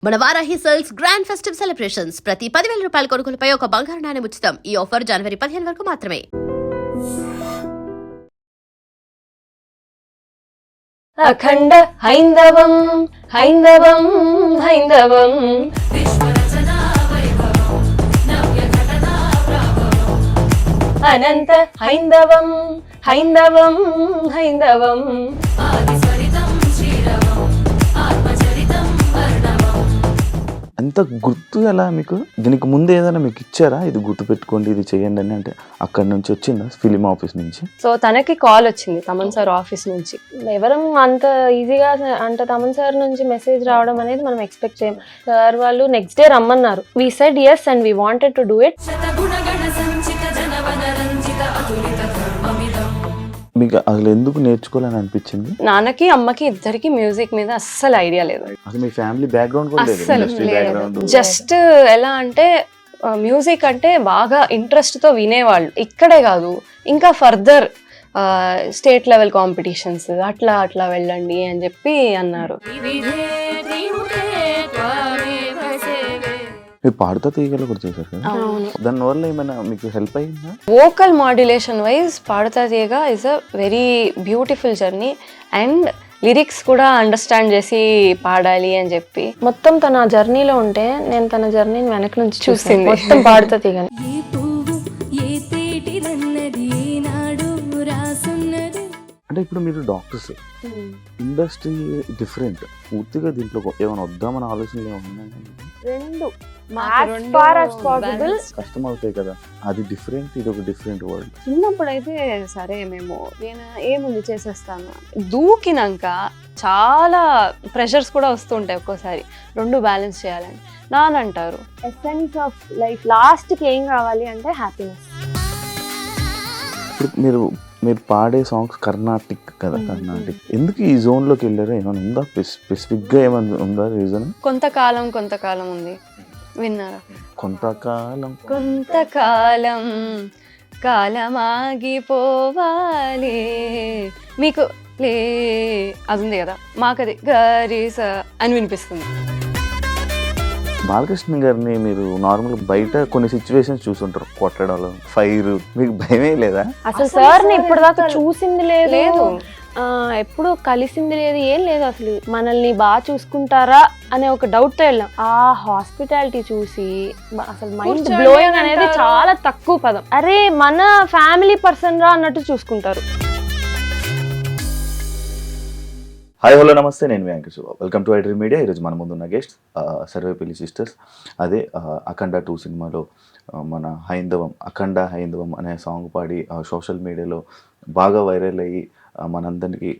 మన Varahi sales grand festive celebrations ప్రతి 10,000 రూపాయల కొనుగోలుపై ఒక బంగారు నాణెం ఉచితం. ఈ ఆఫర్ జనవరి 15 వరకు మాత్రమే. అఖండ హైందవం హైందవం హైందవం అనంత హైందవం హైందవం హైందవం అంత గుర్తు ఎలా మీకు? దీనికి ముందు ఏదైనా మీకు ఇచ్చారా, ఇది గుర్తు పెట్టుకోండి, ఇది చేయండి అని? అంటే అక్కడ నుంచి వచ్చిందా, ఫిలిం ఆఫీస్ నుంచి? సో తనకి కాల్ వచ్చింది తమన్ సార్ ఆఫీస్ నుంచి. ఎవరం అంత ఈజీగా అంటే తమన్ సార్ నుంచి మెసేజ్ రావడం అనేది మనం ఎక్స్పెక్ట్ చేయం. సార్ వాళ్ళు నెక్స్ట్ డే రమ్మన్నారు. We said yes and we wanted to do it. మీకు అసలు ఎందుకు నేర్చుకోవాలని అనిపించింది? నాన్నకి అమ్మకి ఇద్దరికి మ్యూజిక్ మీద అస్సలు ఐడియా లేదు. అసలు మీ ఫ్యామిలీ బ్యాక్గ్రౌండ్ కూడా లేదు, ఇండస్ట్రీ బ్యాక్గ్రౌండ్. జస్ట్ ఎలా అంటే మ్యూజిక్ అంటే బాగా ఇంట్రెస్ట్ తో వినేవాళ్ళు. ఇక్కడే కాదు, ఇంకా ఫర్దర్ స్టేట్ లెవెల్ కాంపిటీషన్స్ అట్లా అట్లా వెళ్ళండి అని చెప్పి అన్నారు. మీరు పాడుతా తీగలు కూడా చేశారు కదా, దానివల్ల ఏమైనా మీకు హెల్ప్ అయిందా? వోకల్ మాడ్యులేషన్ వైజ్ పాడుతా తీయగా is a very beautiful journey. And lyrics కూడా అండర్స్టాండ్ చేసి పాడాలి అని చెప్పి మొత్తం తన జర్నీలో ఉంటే నేను తన జర్నీని వెనక నుంచి చూసింది మొత్తం పాడుతా తీగని. అంటే ఇప్పుడు మీరు డాక్టర్స్, ఇండస్ట్రీ డిఫరెంట్ పూర్తిగా, దీంట్లో ఏమైనా వద్దామని ఆలోచనలు ఏమన్నా? రెండు కష్టం అవుతాయి కదా, అది డిఫరెంట్, ఇది ఒక డిఫరెంట్ వరల్డ్. చిన్నప్పుడు అయితే సరే మేము నేను ఏముంది చేసేస్తాను, దూకినాక చాలా ప్రెషర్స్ కూడా వస్తుంటాయి ఒక్కోసారి, రెండు బ్యాలెన్స్ చేయాలని నానంటారు. ఎసెన్స్ ఆఫ్ లైఫ్ లాస్ట్కి ఏం కావాలి అంటే హ్యాపీనెస్. ఇప్పుడు మీరు పాడే సాంగ్స్ కర్ణాటిక్ కదా, కర్ణాటిక్ ఎందుకు ఈ జోన్ లోకి వెళ్ళారు? ఏమైనా ఉందా స్పెసిఫిక్ గా, ఏమైనా ఉందా రీజన్? కొంతకాలం ఉంది, విన్నారా? కొంతకాలం కాలమాగిపోవాలి మీకు లే అది ఉంది కదా, మాకది గరీస అని వినిపిస్తుంది. బాలకృష్ణ గారిని మీరు నార్మల్ బయట కొన్ని సిచ్యువేషన్స్ చూసుంటారు, కొట్టడాలు, ఫైర్, మీకు భయమే లేదా? అసలు సార్ ని ఇప్పుడు దాకా చూసింది లేదు, ఎప్పుడు కలిసింది లేదు, ఏం లేదు. అసలు మనల్ని బాగా చూసుకుంటారా అనే ఒక డౌట్ తో వెళ్ళాం. ఆ హాస్పిటాలిటీ చూసి అసలు మైండ్ బ్లోయింగ్ అనేది చాలా తక్కువ పదం. అరే మన ఫ్యామిలీ పర్సన్ రా అన్నట్టు చూసుకుంటారు. హాయ్ హలో నమస్తే, నేను Venkatesh. Welcome to iDream media. ఈరోజు మన ముందున్న గెస్ట్ సర్వేపల్లి సిస్టర్స్. అదే అఖండ 2 సినిమాలో మన హైందవం, అఖండ హైందవం అనే సాంగ్ పాడి సోషల్ మీడియాలో బాగా వైరల్ అయ్యి మనందరికీ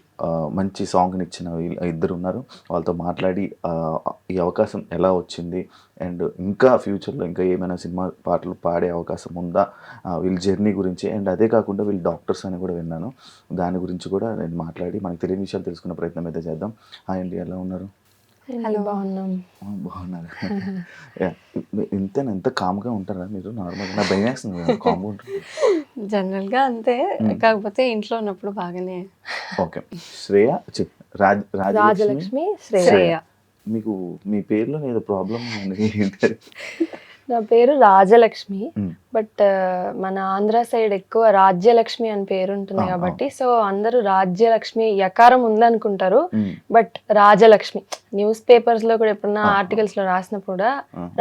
మంచి సాంగ్ని ఇచ్చిన ఇద్దరు ఉన్నారు. వాళ్ళతో మాట్లాడి ఈ అవకాశం ఎలా వచ్చింది, అండ్ ఇంకా ఫ్యూచర్లో ఇంకా ఏమైనా సినిమా పాటలు పాడే అవకాశం ఉందా, వీళ్ళ జర్నీ గురించి, అండ్ అదే కాకుండా వీళ్ళు డాక్టర్స్ అని కూడా విన్నాను, దాని గురించి కూడా నేను మాట్లాడి మనకు తెలియని విషయాలు తెలుసుకునే ప్రయత్నం అయితే చేద్దాం. హాయ్ అండి, ఎలా ఉన్నారు? బాగున్నారు. ఎంత కామ్గా ఉంటారా మీరు? నార్మల్గా నా భయం వేస్తుంది, కామ్గా ఉంటారు జనరల్ గా అంతే, కాకపోతే ఇంట్లో ఉన్నప్పుడు బాగానే. ఓకే. శ్రేయ, రాజలక్ష్మి, శ్రేయ. మీకు మీ పేరులో ఏదో ప్రాబ్లం ఉంది? నా పేరు రాజలక్ష్మి, బట్ మన ఆంధ్ర సైడ్ ఎక్కువ రాజ్యలక్ష్మి అని పేరు ఉంటుంది కాబట్టి సో అందరూ రాజ్యలక్ష్మి యకారం ఉందనుకుంటారు, బట్ రాజలక్ష్మి. న్యూస్ పేపర్స్ లో కూడా ఎప్పుడన్నా ఆర్టికల్స్ లో రాసినప్పుడు కూడా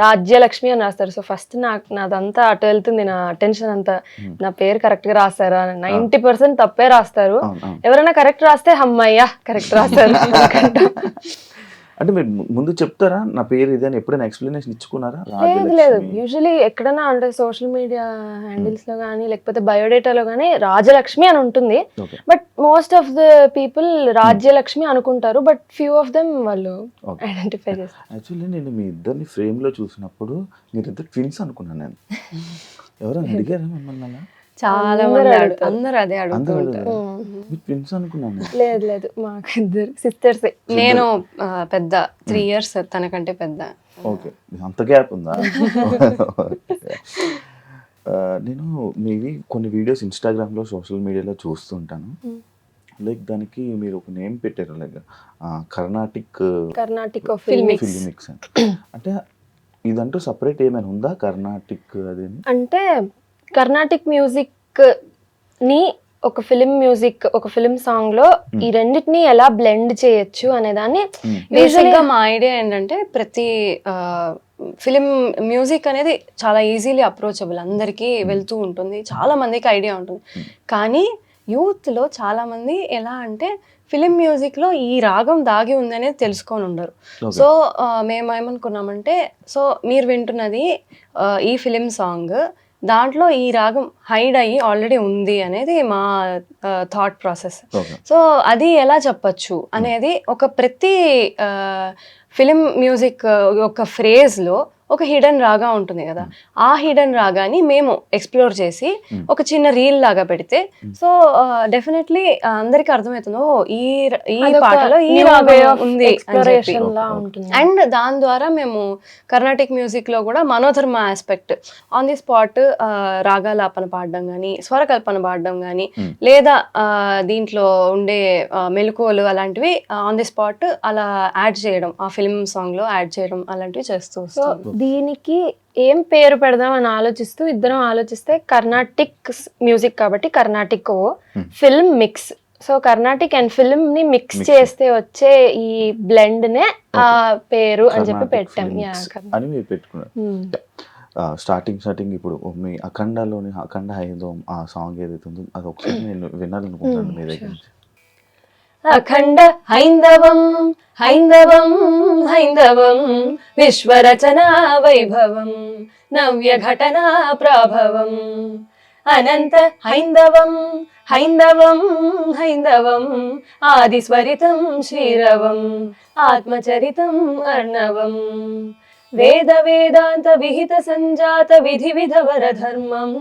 రాజ్యలక్ష్మి అని రాస్తారు. సో ఫస్ట్ నాదంతా అటు వెళ్తుంది, నా అటెన్షన్ అంతా నా పేరు కరెక్ట్ గా రాస్తారా. 90% తప్పే రాస్తారు. ఎవరైనా కరెక్ట్ రాస్తే అమ్మయ్యా కరెక్ట్ రాస్తారు. అంటే మీరు ముందు చెప్తారా నా పేరు ఇది అని? ఎప్పుడైనా ఎక్స్ప్లెనేషన్ ఇచ్చుకున్నారా? లేదు, యూజువలీ ఎక్కడైనా అంటే సోషల్ మీడియా హ్యాండిల్స్ లో కానీ లేకపోతే బయోడేటాలో కానీ రాజలక్ష్మి అని ఉంటుంది, but most of the people Rajyalakshmi అనుకుంటారు, బట్ ఫ్యూ ఆఫ్ దెమ్ వాళ్ళు ఐడెంటిఫై చేస్తారు. యాక్చువల్లీ నేను మీ ఇద్దరిని ఫ్రేమ్ లో చూసినప్పుడు మీరిద్దరు ట్విన్స్ అనుకున్నాను నేను. ఎవరైనా అడిగారా మిమ్మల్ని? చాలా మంది అందరూ అదే అడుగుతుంటారు. ట్విన్స్ అనుకున్నాను. లేదు, మాకు ఇద్దరు సిస్టర్స్. నేను పెద్ద 3 years తనకంటే పెద్ద. ఓకే, అంత గ్యాప్ ఉందా? నేను మీవి కొన్ని వీడియోస్ ఇన్స్టాగ్రామ్లో సోషల్ మీడియాలో చూస్తుంటాను. లైక్ దానికి మీరు ఒక నేమ్ పెట్టారు, లైక్ కర్ణాటిక్ కర్ణాటిక్ ఫిల్మిక్స్ అంటే ఇదంటూ సపరేట్ ఏమైనా ఉందా కర్ణాటిక్ అది? అంటే కర్ణాటిక్ మ్యూజిక్ ని ఒక ఫిలిం మ్యూజిక్, ఒక ఫిలిం సాంగ్ లో ఈ రెండింటిని ఎలా బ్లెండ్ చేయొచ్చు అనే దాన్ని బేసిక్గా మా ఐడియా ఏంటంటే ప్రతి ఫిలిం మ్యూజిక్ అనేది చాలా ఈజీలీ అప్రోచబుల్, అందరికీ వెళ్తూ ఉంటుంది, చాలా మందికి ఐడియా ఉంటుంది. కానీ యూత్లో చాలా మంది ఎలా అంటే ఫిలిం మ్యూజిక్లో ఈ రాగం దాగి ఉందనేది తెలుసుకొని ఉండరు. సో మేము ఏమనుకున్నామంటే, సో మీరు వింటున్నది ఈ ఫిలిం సాంగ్, దాంట్లో ఈ రాగం హైడ్ అయ్యి ఆల్రెడీ ఉంది అనేది మా థాట్ ప్రాసెస్. సో అది ఎలా చెప్పచ్చు అనేది ఒక ప్రతి ఫిలిం మ్యూజిక్ ఒక ఫ్రేజ్లో ఒక హిడెన్ రాగా ఉంటుంది కదా, ఆ హిడెన్ రాగాని మేము ఎక్స్ప్లోర్ చేసి ఒక చిన్న రీల్ లాగా పెడితే సో డెఫినెట్లీ అందరికి అర్థమవుతుందో ఈ పాటలో ఈ రాగం ఉంది అని చెప్పి. అండ్ దాని ద్వారా మేము కర్ణాటిక్ మ్యూజిక్ లో కూడా మనోధర్మ ఆస్పెక్ట్ ఆన్ ది స్పాట్ రాగాలాపన పాడడం కానీ, స్వరకల్పన పాడడం కానీ, లేదా దీంట్లో ఉండే మెలకువలు అలాంటివి ఆన్ ది స్పాట్ అలా యాడ్ చేయడం, ఆ ఫిల్మ్ సాంగ్ లో యాడ్ చేయడం అలాంటివి చేస్తూ వస్తాం. దీనికి ఏం పేరు పెడదాం అని ఆలోచిస్తూ ఇద్దరం ఆలోచిస్తే కర్ణాటిక్ మ్యూజిక్ కాబట్టి Carnatic film mix. So Carnatic and film ని మిక్స్ చేస్తే వచ్చే ఈ బ్లెండ్ నే ఆ పేరు అని చెప్పి పెట్టాం అని మీరు పెట్టుకున్నారు. స్టార్టింగ్ ఇప్పుడు మీ అఖండలోని అఖండ హైందవం ఆ సాంగ్ ఏదైతే ఉందో అది ఒకసారి నేను వినాలనుకుంటాను మీ దగ్గర నుంచి. అఖండ హైందవం హైందవం హైందవం విశ్వరచనా వైభవం నవ్య ఘటనా ప్రాభవం అనంత హైందవం హైందవం హైందవం ఆదిస్వరితం శ్రీరవం ఆత్మచరితం అర్ణవం వేద వేదాంత విహిత సంజాత విధి విధవర ధర్మం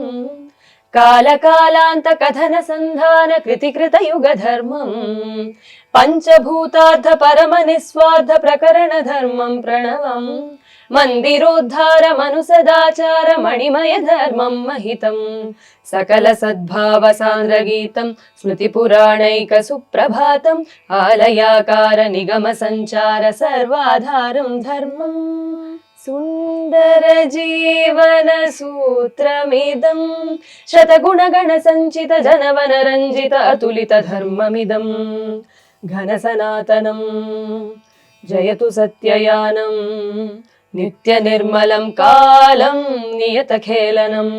కాలకాలాంత కథన సంధాన కృతికృత యుగ ధర్మం పంచభూతార్థ పరమ నిస్వార్థ ప్రకరణ ధర్మం ప్రణవం మందిరోద్ధార మనుసదాచార మణిమయ ధర్మం మహితం సకల సద్భావ సాంద్ర గీతం స్మృతి పురాణైక సుప్రభాతం ఆలయాకార నిగమ సంచార సర్వాధారం ధర్మం సుందర జీవన సూత్రమిదం శతగుణగణ సంచిత జనవన రంజిత అతులిత ధర్మమిదం ఘన సనాతనం జయతు సత్యయానం నిత్య నిర్మలం కాలం నియత ఖేళనం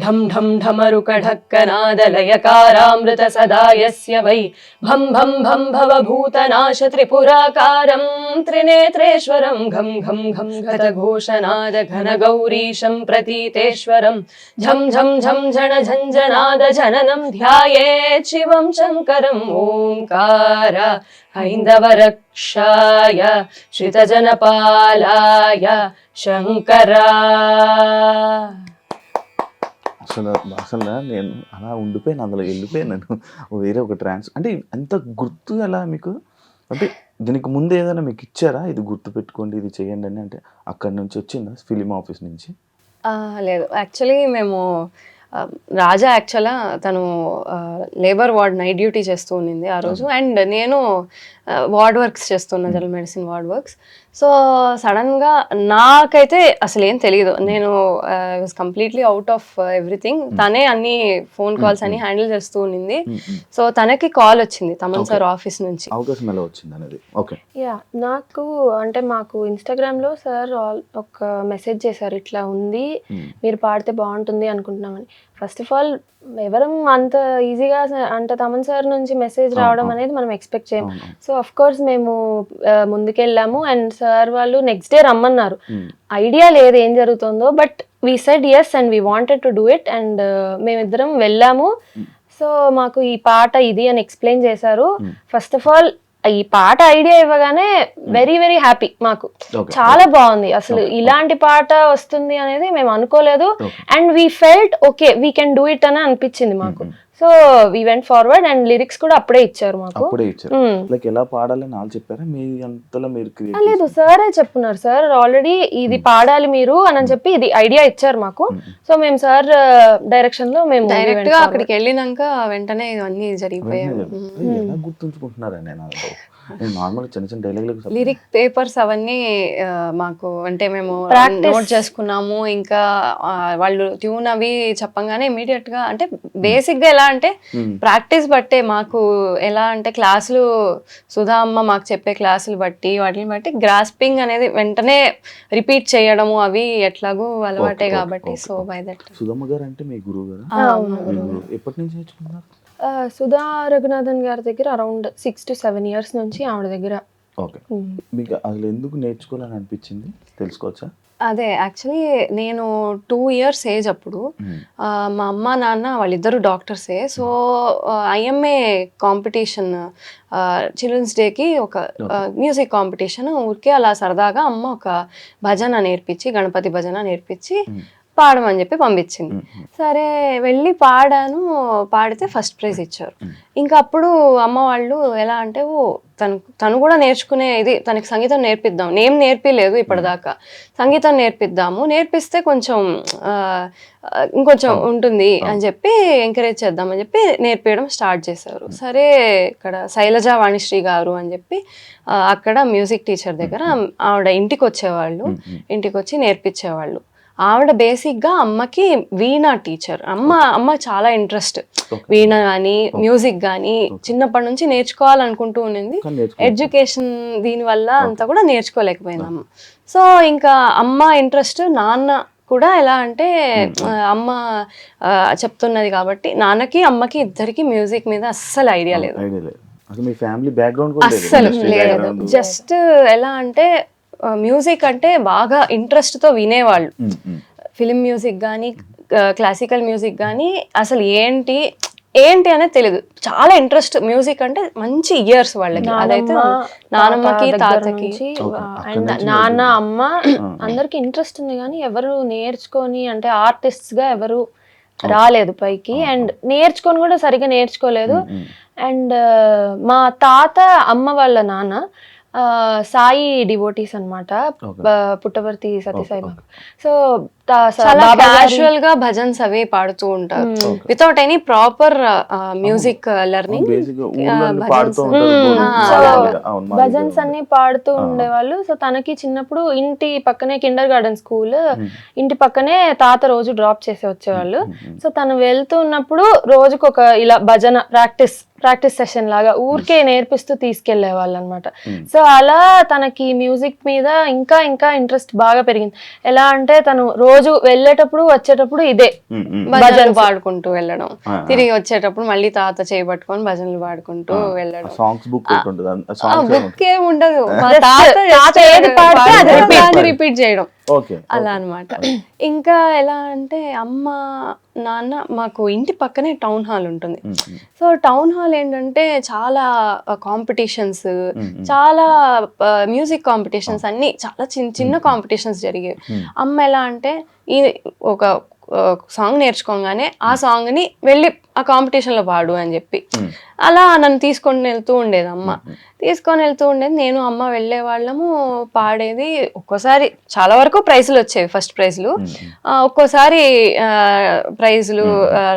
ఢం ఢం ఢమరుక ఢక్కనాదలయకారామృత సదాయస్య వై భం భం భం భవభూతనాశ త్రిపురాకారం త్రినేత్రేశ్వరం ఘం ఘం ఘం ఘటఘోషనాద ఘన గౌరీశం ప్రతీతేశ్వరం ఝం ఝం ఝం ఝణ ఝంఝనాద జననం ధ్యాయేత్ శివం శంకరం ఓంకార హైందవ రక్షాయ శ్రితజనపాలాయ శంకరా. అసలు నేను అలా ఉండిపోయాను, అందులో వెళ్ళిపోయాను వేరే ఒక అంటే ఎంత గుర్తు ఎలా మీకు, అంటే దీనికి ముందు ఏదైనా మీకు ఇచ్చారా ఇది గుర్తు పెట్టుకోండి ఇది చేయండి అని, అంటే అక్కడి నుంచి వచ్చిందా ఫిలిం ఆఫీస్ నుంచి? లేదు, యాక్చువల్లీ మేము రాజా యాక్చువల్గా తను లేబర్ వార్డ్ నైట్ డ్యూటీ చేస్తూ ఉన్నింది ఆ రోజు, అండ్ నేను వార్డ్ వర్క్స్ చేస్తున్నా, general medicine ward works. So సడన్గా నాకైతే అసలు ఏం తెలియదు, నేను was completely out of everything. తనే అన్ని ఫోన్ కాల్స్ అన్ని హ్యాండిల్ చేస్తూ ఉన్నింది. సో తనకి కాల్ వచ్చింది తమన్ సార్ ఆఫీస్ నుంచి. అవకాశం ఎలా వచ్చింది అనేది? ఓకే, యా, నాకు అంటే మాకు ఇన్స్టాగ్రామ్లో సార్ ఒక మెసేజ్ చేశారు, ఇట్లా ఉంది మీరు పాడితే బాగుంటుంది అనుకుంటున్నామని. ఫస్ట్ ఆఫ్ ఆల్ ఎవరం అంత ఈజీగా అంటే తమన్ సార్ నుంచి మెసేజ్ రావడం అనేది మనం ఎక్స్పెక్ట్ చేయం. సో అఫ్ కోర్స్ మేము ముందుకెళ్ళాము అండ్ సార్ వాళ్ళు నెక్స్ట్ డే రమ్మన్నారు. ఐడియా లేదు ఏం జరుగుతుందో, but we said yes and we wanted to do it and మేమిద్దరం వెళ్ళాము. సో మాకు ఈ పాట ఇది అని ఎక్స్ప్లెయిన్ చేశారు. ఫస్ట్ ఆఫ్ ఆల్ ఈ పాట ఐడియా ఇవ్వగానే వెరీ వెరీ హ్యాపీ, మాకు చాలా బాగుంది, అసలు ఇలాంటి పాట వస్తుంది అనేది మేము అనుకోలేదు. And we felt okay we can do it అని అనిపించింది మాకు. So so we went forward and lyrics కూడా అప్పుడే ఇచ్చారు మాకు. అప్పుడే ఇచ్చారు. లైక్ ఎలా పాడాలని వాళ్ళు చెప్పారా, మీ అంతలో మీరు ఆ, లేదు సారే చెప్పున్నారు. సార్ ఆల్రెడీ ఇది పాడాలి మీరు అని చెప్పి ఇది ఐడియా ఇచ్చారు మాకు. సో మేము సార్ డైరెక్షన్ లో మేము డైరెక్ట్ గా అక్కడికి వెళ్ళినాక వెంటనే ఇవన్నీ జరిగిపోయాయి. ఎలా గుర్తుంచుకుంటున్నారా? నేను నార్మల్ చిన్న చిన్న డైలాగ్ లిరిక్ పేపర్స్ అవన్నీ మాకు అంటే మేము నోట్ చేసుకున్నాము. ఇంకా వాళ్ళు ట్యూన్ అవి చెప్పంగానే ఇమీడియట్ గా అంటే బేసిక్ గా ఎలా అంటే ప్రాక్టీస్ బట్టే మాకు ఎలా అంటే క్లాసులు సుధా అమ్మ మాకు చెప్పే క్లాసులు బట్టి వాటిని బట్టి గ్రాస్పింగ్ అనేది వెంటనే రిపీట్ చేయడము అవి ఎట్లాగూ అలవాటే కాబట్టి. So by that. సుధమ్మ గారు అంటే మీ గురువు గారు? ఎప్పటి నుంచి నేర్చుకున్నారు? సుధా రఘునాథన్ గారి దగ్గర అరౌండ్ 6 to 7 years నుంచి ఆవిడ దగ్గర. ఓకే. మీకు అసలు ఎందుకు నేర్చుకోవాలని అనిపించింది తెలుసుకోవచ్చా? అదే యాక్చువల్లీ నేను 2 years ఏజ్ అప్పుడు మా అమ్మ నాన్న వాళ్ళిద్దరు డాక్టర్సే. సో ఐఎంఏ కాంపిటీషన్ చిల్డ్రన్స్ డేకి ఒక మ్యూజిక్ కాంపిటీషన్ ఊరికే అలా సరదాగా అమ్మ ఒక భజన నేర్పించి గణపతి భజన నేర్పించి పాడమని చెప్పి పంపించింది. సరే వెళ్ళి పాడాను. పాడితే ఫస్ట్ ప్రైజ్ ఇచ్చారు. ఇంకా అప్పుడు అమ్మ వాళ్ళు ఎలా అంటే తను కూడా నేర్చుకునే ఇది తనకి సంగీతం నేర్పిద్దాం, నేమ్ నేర్పిలేదు ఇప్పటిదాకా, సంగీతం నేర్పిద్దాము, నేర్పిస్తే కొంచెం ఇంకొంచెం ఉంటుంది అని చెప్పి ఎంకరేజ్ చేద్దామని చెప్పి నేర్పించడం స్టార్ట్ చేశారు. సరే ఇక్కడ శైలజ వాణిశ్రీ గారు అని చెప్పి అక్కడ మ్యూజిక్ టీచర్ దగ్గర ఆవిడ ఇంటికి వచ్చేవాళ్ళు, ఇంటికి వచ్చి నేర్పించేవాళ్ళు. ఆవిడ బేసిక్గా అమ్మకి వీణా టీచర్. అమ్మ చాలా ఇంట్రెస్ట్ వీణ కానీ మ్యూజిక్ కానీ చిన్నప్పటి నుంచి నేర్చుకోవాలనుకుంటూ ఉండింది. ఎడ్యుకేషన్ దీనివల్ల అంతా కూడా నేర్చుకోలేకపోయింది అమ్మ. సో ఇంకా అమ్మ ఇంట్రెస్ట్, నాన్న కూడా ఎలా అంటే అమ్మ చెప్తున్నది కాబట్టి నాన్నకి అమ్మకి ఇద్దరికి మ్యూజిక్ మీద అస్సలు ఐడియా లేదు, అస్సలు లేదు. జస్ట్ ఎలా అంటే మ్యూజిక్ అంటే బాగా ఇంట్రెస్ట్తో వినేవాళ్ళు. ఫిలిం మ్యూజిక్ కానీ క్లాసికల్ మ్యూజిక్ కానీ అసలు ఏంటి అనేది తెలియదు. చాలా ఇంట్రెస్ట్ మ్యూజిక్ అంటే మంచి ఇయర్స్ వాళ్ళకి. అదైతే నానమ్మకి తాతకి అండ్ నాన్న అమ్మ అందరికి ఇంట్రెస్ట్ ఉంది కానీ ఎవరు నేర్చుకొని అంటే ఆర్టిస్ట్స్ గా ఎవరు రాలేదు పైకి. అండ్ నేర్చుకొని కూడా సరిగా నేర్చుకోలేదు. అండ్ మా తాత అమ్మ వాళ్ళ నాన్న సాయి డివోటీస్ అన్నమాట, పుట్టవర్తి సత్యసాయి బాబా. సో క్యాజువల్ గా భజన్స్ అవి పాడుతూ ఉంటారు without any proper music learning. Bhajans అన్ని పాడుతూ ఉండేవాళ్ళు. సో తనకి చిన్నప్పుడు ఇంటి పక్కనే కిండర్ గార్డెన్ స్కూల్, ఇంటి పక్కనే తాత రోజు డ్రాప్ చేసి వచ్చేవాళ్ళు. సో తను వెళ్తూ ఉన్నప్పుడు రోజుకు ఒక ఇలా భజన ప్రాక్టీస్ సెషన్ లాగా ఊరికే నేర్పిస్తూ తీసుకెళ్లే వాళ్ళు అనమాట. సో అలా తనకి మ్యూజిక్ మీద ఇంకా ఇంకా ఇంట్రెస్ట్ బాగా పెరిగింది. ఎలా అంటే తను రోజు వెళ్ళేటప్పుడు వచ్చేటప్పుడు ఇదే భజనలు పాడుకుంటూ వెళ్ళడం, తిరిగి వచ్చేటప్పుడు మళ్ళీ తాత చేయబట్టుకొని భజనలు పాడుకుంటూ వెళ్ళడం. బుక్ ఏమి ఉండదు, రిపీట్ చేయడం అలా అనమాట. ఇంకా ఎలా అంటే అమ్మ నాన్న మాకు ఇంటి పక్కనే టౌన్ హాల్ ఉంటుంది. సో టౌన్ హాల్ ఏంటంటే చాలా కాంపిటీషన్స్, చాలా మ్యూజిక్ కాంపిటీషన్స్ అన్ని చాలా చిన్న కాంపిటీషన్స్ జరిగేవి. అమ్మ ఎలా అంటే ఈ ఒక సాంగ్ నేర్చుకోగానే ఆ సాంగ్ ని వెళ్ళి ఆ కాంపిటీషన్ లో పాడు అని చెప్పి అలా నన్ను తీసుకొని వెళ్తూ ఉండేది అమ్మ. నేను అమ్మ వెళ్ళే వాళ్ళము, పాడేది. ఒక్కోసారి చాలా వరకు ప్రైజులు వచ్చేవి, ఫస్ట్ ప్రైజులు. ఒక్కోసారి ప్రైజులు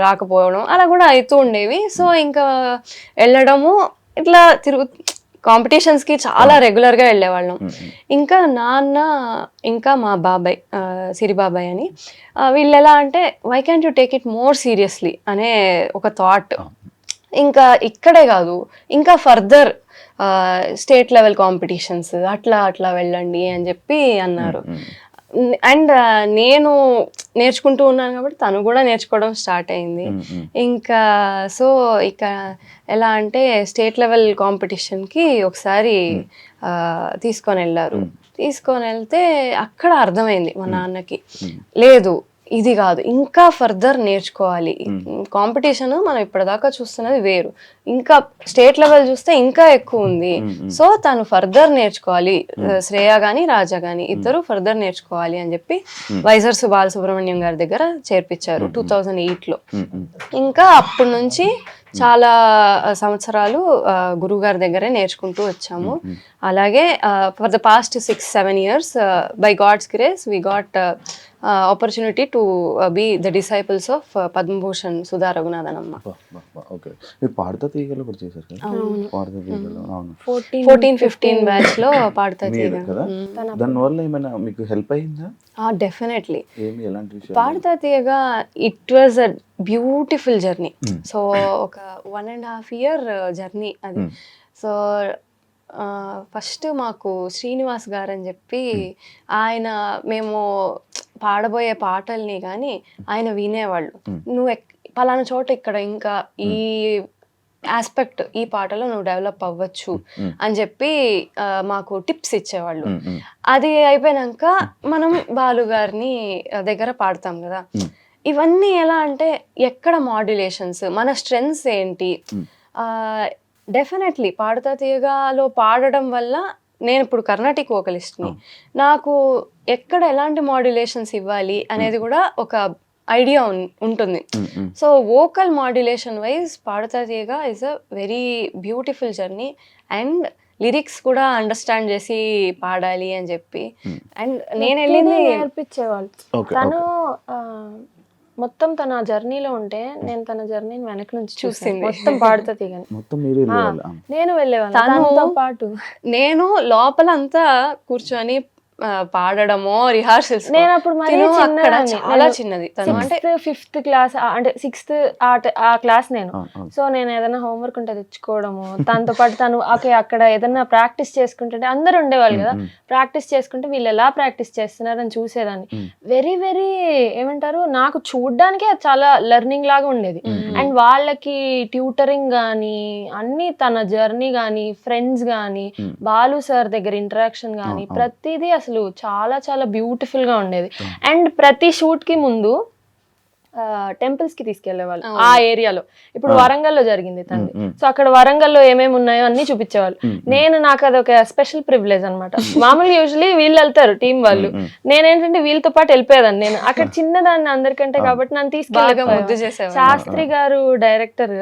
రాకపోవడం అలా కూడా అవుతూ ఉండేవి. సో ఇంకా వెళ్ళడము ఇట్లా కాంపిటీషన్స్ కి చాలా రెగ్యులర్ గా వెళ్ళేవాళ్ళం. ఇంకా నాన్న ఇంకా మా బాబాయ్ సిరిబాబాయ్ అని, వీళ్ళు ఎలా అంటే why can't you take it more seriously అనే ఒక థాట్. ఇంకా ఇక్కడే కాదు ఇంకా ఫర్దర్ స్టేట్ లెవెల్ కాంపిటీషన్స్ అట్లా వెళ్ళండి అని చెప్పి అన్నారు. అండ్ నేను నేర్చుకుంటూ ఉన్నాను కాబట్టి తను కూడా నేర్చుకోవడం స్టార్ట్ అయింది. ఇంకా సో ఇక ఎలా అంటే స్టేట్ లెవెల్ కాంపిటీషన్కి ఒకసారి తీసుకొని వెళ్తే అక్కడ అర్థమైంది మా నాన్నకి, లేదు ఇది కాదు, ఇంకా ఫర్దర్ నేర్చుకోవాలి. కాంపిటీషన్ మనం ఇప్పటిదాకా చూస్తున్నది వేరు, ఇంకా స్టేట్ లెవెల్ చూస్తే ఇంకా ఎక్కువ ఉంది. సో తను ఫర్దర్ నేర్చుకోవాలి, శ్రేయ గాని రాజా గాని ఇద్దరు ఫర్దర్ నేర్చుకోవాలి అని చెప్పి వైజర్సు బాలసుబ్రహ్మణ్యం గారి దగ్గర చేర్పించారు 2008లో. ఇంకా అప్పటి నుంచి చాలా సంవత్సరాలు గురువు గారి దగ్గరే నేర్చుకుంటూ వచ్చాము. అలాగే for the past 6-7 years by God's grace we got opportunity to be the disciples of Padma Bhushan Sudha Raghunathan అమ్మ. ఓకే, మీరు పాడతా తీగలు కూడా చేశారు కదా? పాడతా తీగలు, అవును. 14-15 బ్యాచ్ లో పాడతా తీగ కదా, దానివల్ల ఏమైనా మీకు హెల్ప్ అయిందా? డెఫినెట్లీ. ఏమి, ఎలాంటి విషయం? పాడతా తీయగా it was a beautiful journey. So ఒక 1.5 year జర్నీ అది. సో ఫస్ట్ మాకు శ్రీనివాస్ గారు అని చెప్పి ఆయన, మేము పాడబోయే పాటల్ని కానీ ఆయన వినేవాళ్ళు. నువ్వు పలానా చోట ఇక్కడ ఇంకా ఈ ఆస్పెక్ట్ ఈ పాటలో నువ్వు డెవలప్ అవ్వచ్చు అని చెప్పి మాకు టిప్స్ ఇచ్చేవాళ్ళు. అది అయిపోయినాక మనం బాలు గారిని దగ్గర పాడతాం కదా. ఇవన్నీ ఎలా అంటే ఎక్కడ మాడ్యులేషన్స్, మన స్ట్రెంగ్స్ ఏంటి. డెఫినెట్లీ పాడతా తీయగాలో పాడడం వల్ల, నేను ఇప్పుడు కర్ణాటిక్ వోకలిస్ట్ని, నాకు ఎక్కడ ఎలాంటి మాడ్యులేషన్స్ ఇవ్వాలి అనేది కూడా ఒక ఐడియా ఉంటుంది. సో వోకల్ మాడ్యులేషన్ వైజ్ పాడతా తీయగా is a very beautiful journey. And lyrics కూడా అండర్స్టాండ్ చేసి పాడాలి అని చెప్పి. అండ్ నేను వెళ్ళింది నేర్పించేవాళ్ళు. తను మొత్తం తన జర్నీలో ఉంటే నేను తన జర్నీని వెనక నుంచి చూసింది మొత్తం పాడుతా తీగని. నేను వెళ్ళేవాళ్ళం తనతో పాటు. నేను లోపల అంతా కూర్చొని పాడడమో రిహార్సల్స్. నేను అప్పుడు చాలా చిన్నది, అంటే 5th class అంటే 6th ఆ క్లాస్ నేను. సో నేను ఏదైనా హోంవర్క్ ఉంటే తెచ్చుకోవడము, తనతో పాటు తను అక్కడ ఏదైనా ప్రాక్టీస్ చేసుకుంటుంటే అందరు ఉండేవాళ్ళు కదా, ప్రాక్టీస్ చేసుకుంటే వీళ్ళు ఎలా ప్రాక్టీస్ చేస్తున్నారని చూసేదాన్ని. వెరీ వెరీ ఏమంటారు, నాకు చూడ్డానికే చాలా లెర్నింగ్ లాగా ఉండేది. అండ్ వాళ్ళకి ట్యూటరింగ్ కానీ అన్ని, తన జర్నీ కానీ, ఫ్రెండ్స్ కానీ, బాలు సార్ దగ్గర ఇంటరాక్షన్ కానీ, ప్రతిదీ అసలు చాలా చాలా బ్యూటిఫుల్ గా ఉండేది. అండ్ ప్రతి షూట్ కి ముందు టెంపుల్స్ కి తీసుకెళ్లేవాళ్ళు ఆ ఏరియాలో. ఇప్పుడు వరంగల్లో జరిగింది తండ్రి, సో అక్కడ వరంగల్లో ఏమేమి ఉన్నాయో అన్ని చూపించేవాళ్ళు. నాకు అదొక స్పెషల్ ప్రివిలేజ్ అనమాట. మామూలుగా యూజువలీ వీళ్ళు వెళ్తారు టీం వాళ్ళు, నేనేంటంటే వీళ్ళతో పాటు వెళ్ళిపోయేదాన్ని. నేను అక్కడ చిన్నదాన్ని అందరికంటే కాబట్టి నన్ను తీసుకెళ్ళి, శాస్త్రి గారు డైరెక్టర్,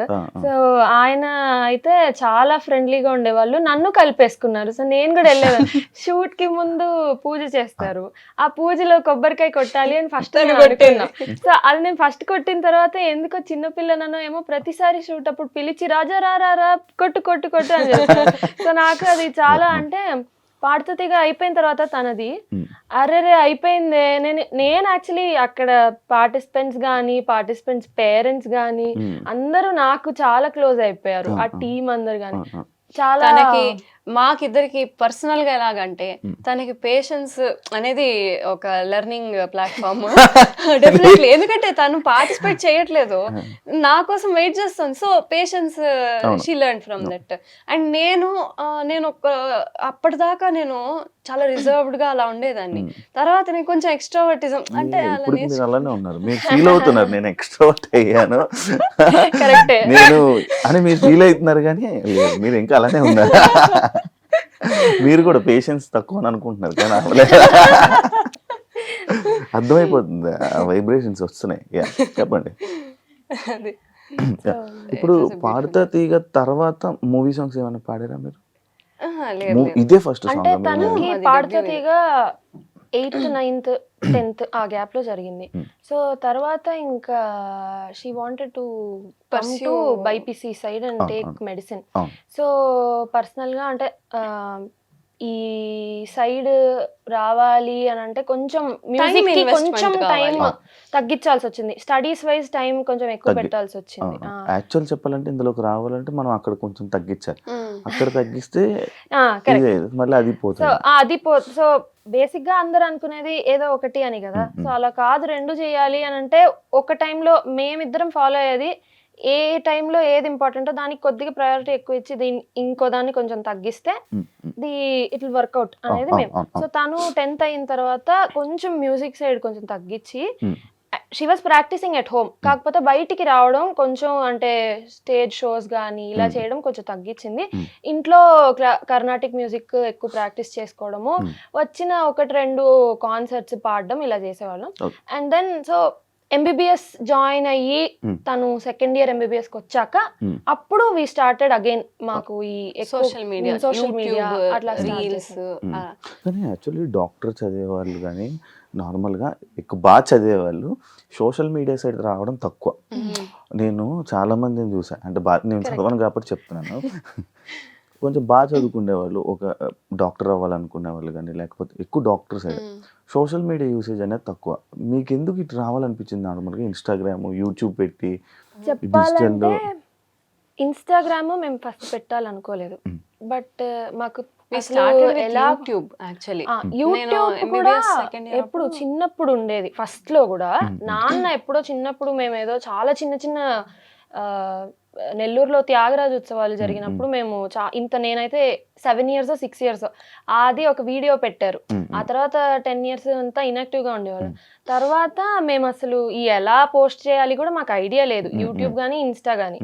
సో ఆయన అయితే చాలా ఫ్రెండ్లీగా ఉండేవాళ్ళు, నన్ను కలిపేసుకున్నారు. సో నేను కూడా వెళ్ళేదాన్ని. షూట్ కి ముందు పూజ చేస్తారు, ఆ పూజలో కొబ్బరికాయ కొట్టాలి అని ఫస్ట్ అనుకున్నా. సో అది నేను ఫస్ట్ కొట్టిన తర్వాత ఎందుకో చిన్నపిల్లనో ఏమో ప్రతిసారి షూట్ అప్పుడు పిలిచి రాజా రా కొట్టు కొట్టు కొట్టు అని చెప్తారు. సో నాకు అది చాలా, అంటే పాడుతీగా అయిపోయిన తర్వాత తనది అరే అయిపోయిందే. నేను యాక్చువల్లీ అక్కడ పార్టిసిపెంట్స్ పేరెంట్స్ కానీ అందరూ నాకు చాలా క్లోజ్ అయిపోయారు, ఆ టీం అందరు కానీ. చాలా మాకిద్దరికి పర్సనల్ గా ఎలాగంటే, తనకి పేషెన్స్ అనేది ఒక లెర్నింగ్ ప్లాట్ఫామ్ డెఫినెట్లీ. ఎందుకంటే తను పార్టిసిపేట్ చేయట్లేదు, నా కోసం వెయిట్ చేస్తాను. So patience she learn from that. And నేను అప్పటిదాకా నేను చాలా రిజర్వ్డ్ గా అలా ఉండేదాన్ని. తర్వాత నేను కొంచెం ఎక్స్ట్రావర్టిజం అంటే అలానే ఉన్నారు. మీరు ఫీల్ అవుతున్నారు నేను ఎక్స్ట్రావర్ట్ అయ్యాను కరెక్టే నేను అని మీరు ఫీల్ అవుతున్నారు, కానీ మీరు ఇంకా అలానే ఉన్నారు. మీరు కూడా పేషెన్స్ తక్కువ అని అనుకుంటున్నారు, కానీ అర్థమైపోతుంది, వైబ్రేషన్స్ వస్తున్నాయి. చెప్పండి. ఇప్పుడు పాడతా తీగ తర్వాత మూవీ సాంగ్స్ ఏమైనా పాడారా మీరు? ఇదే ఫస్ట్ అంటే తనకి పాడతా తీగ 8th, 9th, 10th ఆ గ్యాప్ లో జరిగింది. సో తర్వాత ఇంకా she wanted to come to BiPC side and take medicine. So personal గా అంటే ఈ సైడ్ రావాలి అని అంటే కొంచెం మ్యూజిక్ కి కొంచెం టైం తగ్గించాల్సి వచ్చింది. స్టడీస్ వైజ్ టైం కొంచెం ఎక్కువ పెట్టాల్సి వచ్చింది. యాక్చువల్ చెప్పాలంటే ఇందులోకి రావాలంటే మనం అక్కడ కొంచెం తగ్గించాలి, అక్కడ తగ్గిస్తే మళ్ళీ అది పోతుంది. సో బేసిక్ గా అందరు అనుకునేది ఏదో ఒకటి అని కదా, సో అలా కాదు, రెండు చేయాలి అని అంటే ఒక టైంలో మేమిద్దరం ఫాలో అయ్యేది ఏ టైంలో ఏది ఇంపార్టెంటో దానికి కొద్దిగా ప్రయారిటీ ఎక్కువ ఇచ్చి ఇంకో దాన్ని కొంచెం తగ్గిస్తే ఇట్ విల్ వర్కౌట్ అనేది మేము. సో తను 10th అయిన తర్వాత కొంచెం మ్యూజిక్ సైడ్ కొంచెం తగ్గించి she was practising at home. కాకపోతే బయటికి రావడం కొంచెం అంటే స్టేజ్ షోస్ కానీ ఇలా చేయడం కొంచెం తగ్గించింది. ఇంట్లో కర్ణాటిక్ మ్యూజిక్ ఎక్కువ ప్రాక్టీస్ చేసుకోవడము, వచ్చిన 1-2 కాన్సర్ట్స్ పాడడం ఇలా చేసేవాళ్ళం. And then so MBBS join అయ్యి తను సెకండ్ ఇయర్ ఎంబీబీఎస్ కి వచ్చాక అప్పుడు వి స్టార్టెడ్ అగైన్ మాకు ఈ సోషల్ మీడియా అట్లా రీల్స్. కానీ యాక్చువల్లీ డాక్టర్ చదివేవాళ్ళు కానీ నార్మల్గా ఎక్కువ బాగా చదివేవాళ్ళు సోషల్ మీడియా సైడ్ రావడం తక్కువ. నేను చాలా మందిని చూసాను, అంటే నేను చదవను కాబట్టి చెప్తున్నాను. కొంచెం బాగా చదువుకునే వాళ్ళు, ఒక డాక్టర్ అవ్వాలనుకునే వాళ్ళు కానీ లేకపోతే ఎక్కువ doctor side social media usage అనేది తక్కువ. మీకు ఎందుకు ఇటు రావాలనిపించింది? నార్మల్గా ఇన్స్టాగ్రామ్, యూట్యూబ్ పెట్టి చెప్పాలంటే ఇన్స్టాగ్రామ్ మేము ఫస్ట్ పెట్టాలనుకోలేదు, బట్ మాకు యూట్యూబ్ కూడా ఎప్పుడు చిన్నప్పుడు ఉండేది. ఫస్ట్ లో కూడా నాన్న ఎప్పుడో చిన్నప్పుడు మేము ఏదో చాలా చిన్న చిన్న నెల్లూరులో త్యాగరాజ ఉత్సవాలు జరిగినప్పుడు మేము నేనైతే 7 years 6 years అది ఒక వీడియో పెట్టారు. ఆ తర్వాత 10 years అంతా ఇన్యాక్టివ్ గా ఉండేవాళ్ళం. తర్వాత మేము అసలు ఎలా పోస్ట్ చేయాలి కూడా మాకు ఐడియా లేదు, యూట్యూబ్ కానీ ఇన్స్టా కానీ.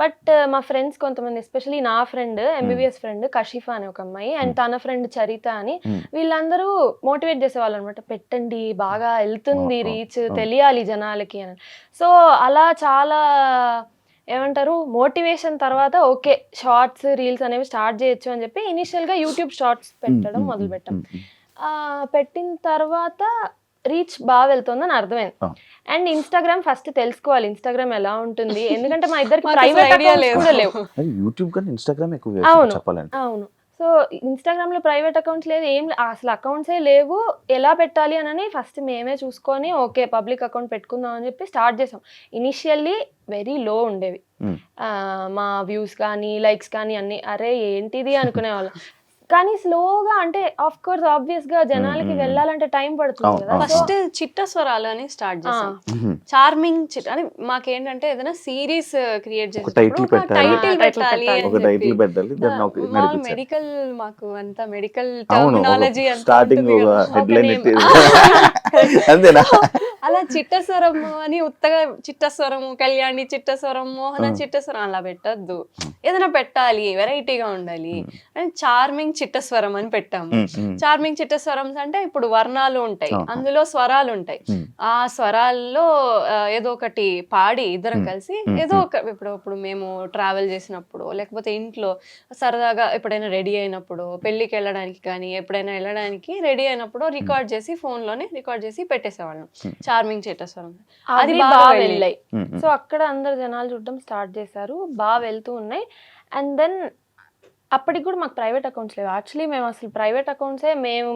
బట్ మా ఫ్రెండ్స్ కొంతమంది, ఎస్పెషలీ నా ఫ్రెండ్ ఎంబీబీఎస్ ఫ్రెండ్ కషిఫా అనే ఒక అమ్మాయి అండ్ తన ఫ్రెండ్ చరిత అని, వీళ్ళందరూ మోటివేట్ చేసేవాళ్ళు అనమాట. పెట్టండి, బాగా వెళ్తుంది, రీచ్ తెలియాలి జనాలకి అని. సో అలా చాలా ఏమంటారు మోటివేషన్ తర్వాత ఓకే షార్ట్స్ రీల్స్ అనేవి స్టార్ట్ చేయొచ్చు అని చెప్పి ఇనిషియల్ గా యూట్యూబ్ షార్ట్స్ పెట్టడం మొదలు పెట్టాం. పెట్టిన తర్వాత రీచ్ బాగా వెళ్తుందని అర్థమైంది. అండ్ ఇన్స్టాగ్రామ్ ఫస్ట్ తెలుసుకోవాలి ఇన్స్టాగ్రామ్ ఎలా ఉంటుంది, ఎందుకంటే మా ఇద్దరికి ప్రైవేట్ అకౌంట్స్ కూడా లేవు. యూట్యూబ్ కన్నా ఇన్స్టాగ్రామ్ ఎక్కువ చెప్పాలంటే. అవును. సో ఇన్స్టాగ్రామ్ లో ప్రైవేట్ అకౌంట్స్ లేదు, అసలు అకౌంట్సే లేవు. ఎలా పెట్టాలి అని ఫస్ట్ మేమే చూసుకొని ఓకే పబ్లిక్ అకౌంట్ పెట్టుకుందాం అని చెప్పి స్టార్ట్ చేసాం. ఇనిషియల్లీ వెరీ లో ఉండేవి మా వ్యూస్ కానీ లైక్స్ కానీ అన్ని. అరే ఏంటిది అనుకునేవాళ్ళం. కానీ స్లోగా అంటే ఆఫ్ కోర్స్ ఆబ్వియస్ గా జనాలకి వెళ్ళాలంటే టైం పడుతుంది కదా. ఫస్ట్ చిట్ట స్వరాలు అని స్టార్ట్ చేసాం. చార్మింగ్ చిట్ట అని మాకేంటంటే ఏదైనా సిరీస్ క్రియేట్ చేసి మెడికల్, మాకు అంతా మెడికల్ టర్మినాలజీ అలా చిట్టస్వరము అని ఉత్తగా చిట్టస్వరము, కళ్యాణి చిట్టస్వరం, మోహన చిట్టస్వరం అలా పెట్టద్దు. ఏదైనా పెట్టాలి, వెరైటీగా ఉండాలి అని చార్మింగ్ చిట్టస్వరం అని పెట్టాము. చార్మింగ్ చిట్టస్వరం అంటే ఇప్పుడు వర్ణాలు ఉంటాయి, అందులో స్వరాలు ఉంటాయి. ఆ స్వరాల్లో ఏదో ఒకటి పాడి ఇద్దరం కలిసి ఏదో ఒక ఇప్పుడు మేము ట్రావెల్ చేసినప్పుడు లేకపోతే ఇంట్లో సరదాగా ఎప్పుడైనా రెడీ అయినప్పుడు, పెళ్లికి వెళ్ళడానికి కానీ ఎప్పుడైనా వెళ్ళడానికి రెడీ అయినప్పుడు రికార్డ్ చేసి ఫోన్ లోనే రికార్డ్ చేసి పెట్టేసేవాళ్ళం చార్మింగ్ చిట్టస్వరం. అది బాగా వెళ్ళాయి. సో అక్కడ అందరు జనాలు చూడడం స్టార్ట్ చేశారు, బాగా వెళ్తూ ఉన్నాయి. అండ్ దెన్ అప్పటికి కూడా మాకు ప్రైవేట్ అకౌంట్స్ లేవు. యాక్చువల్లీ మేము అసలు ప్రైవేట్ అకౌంట్సే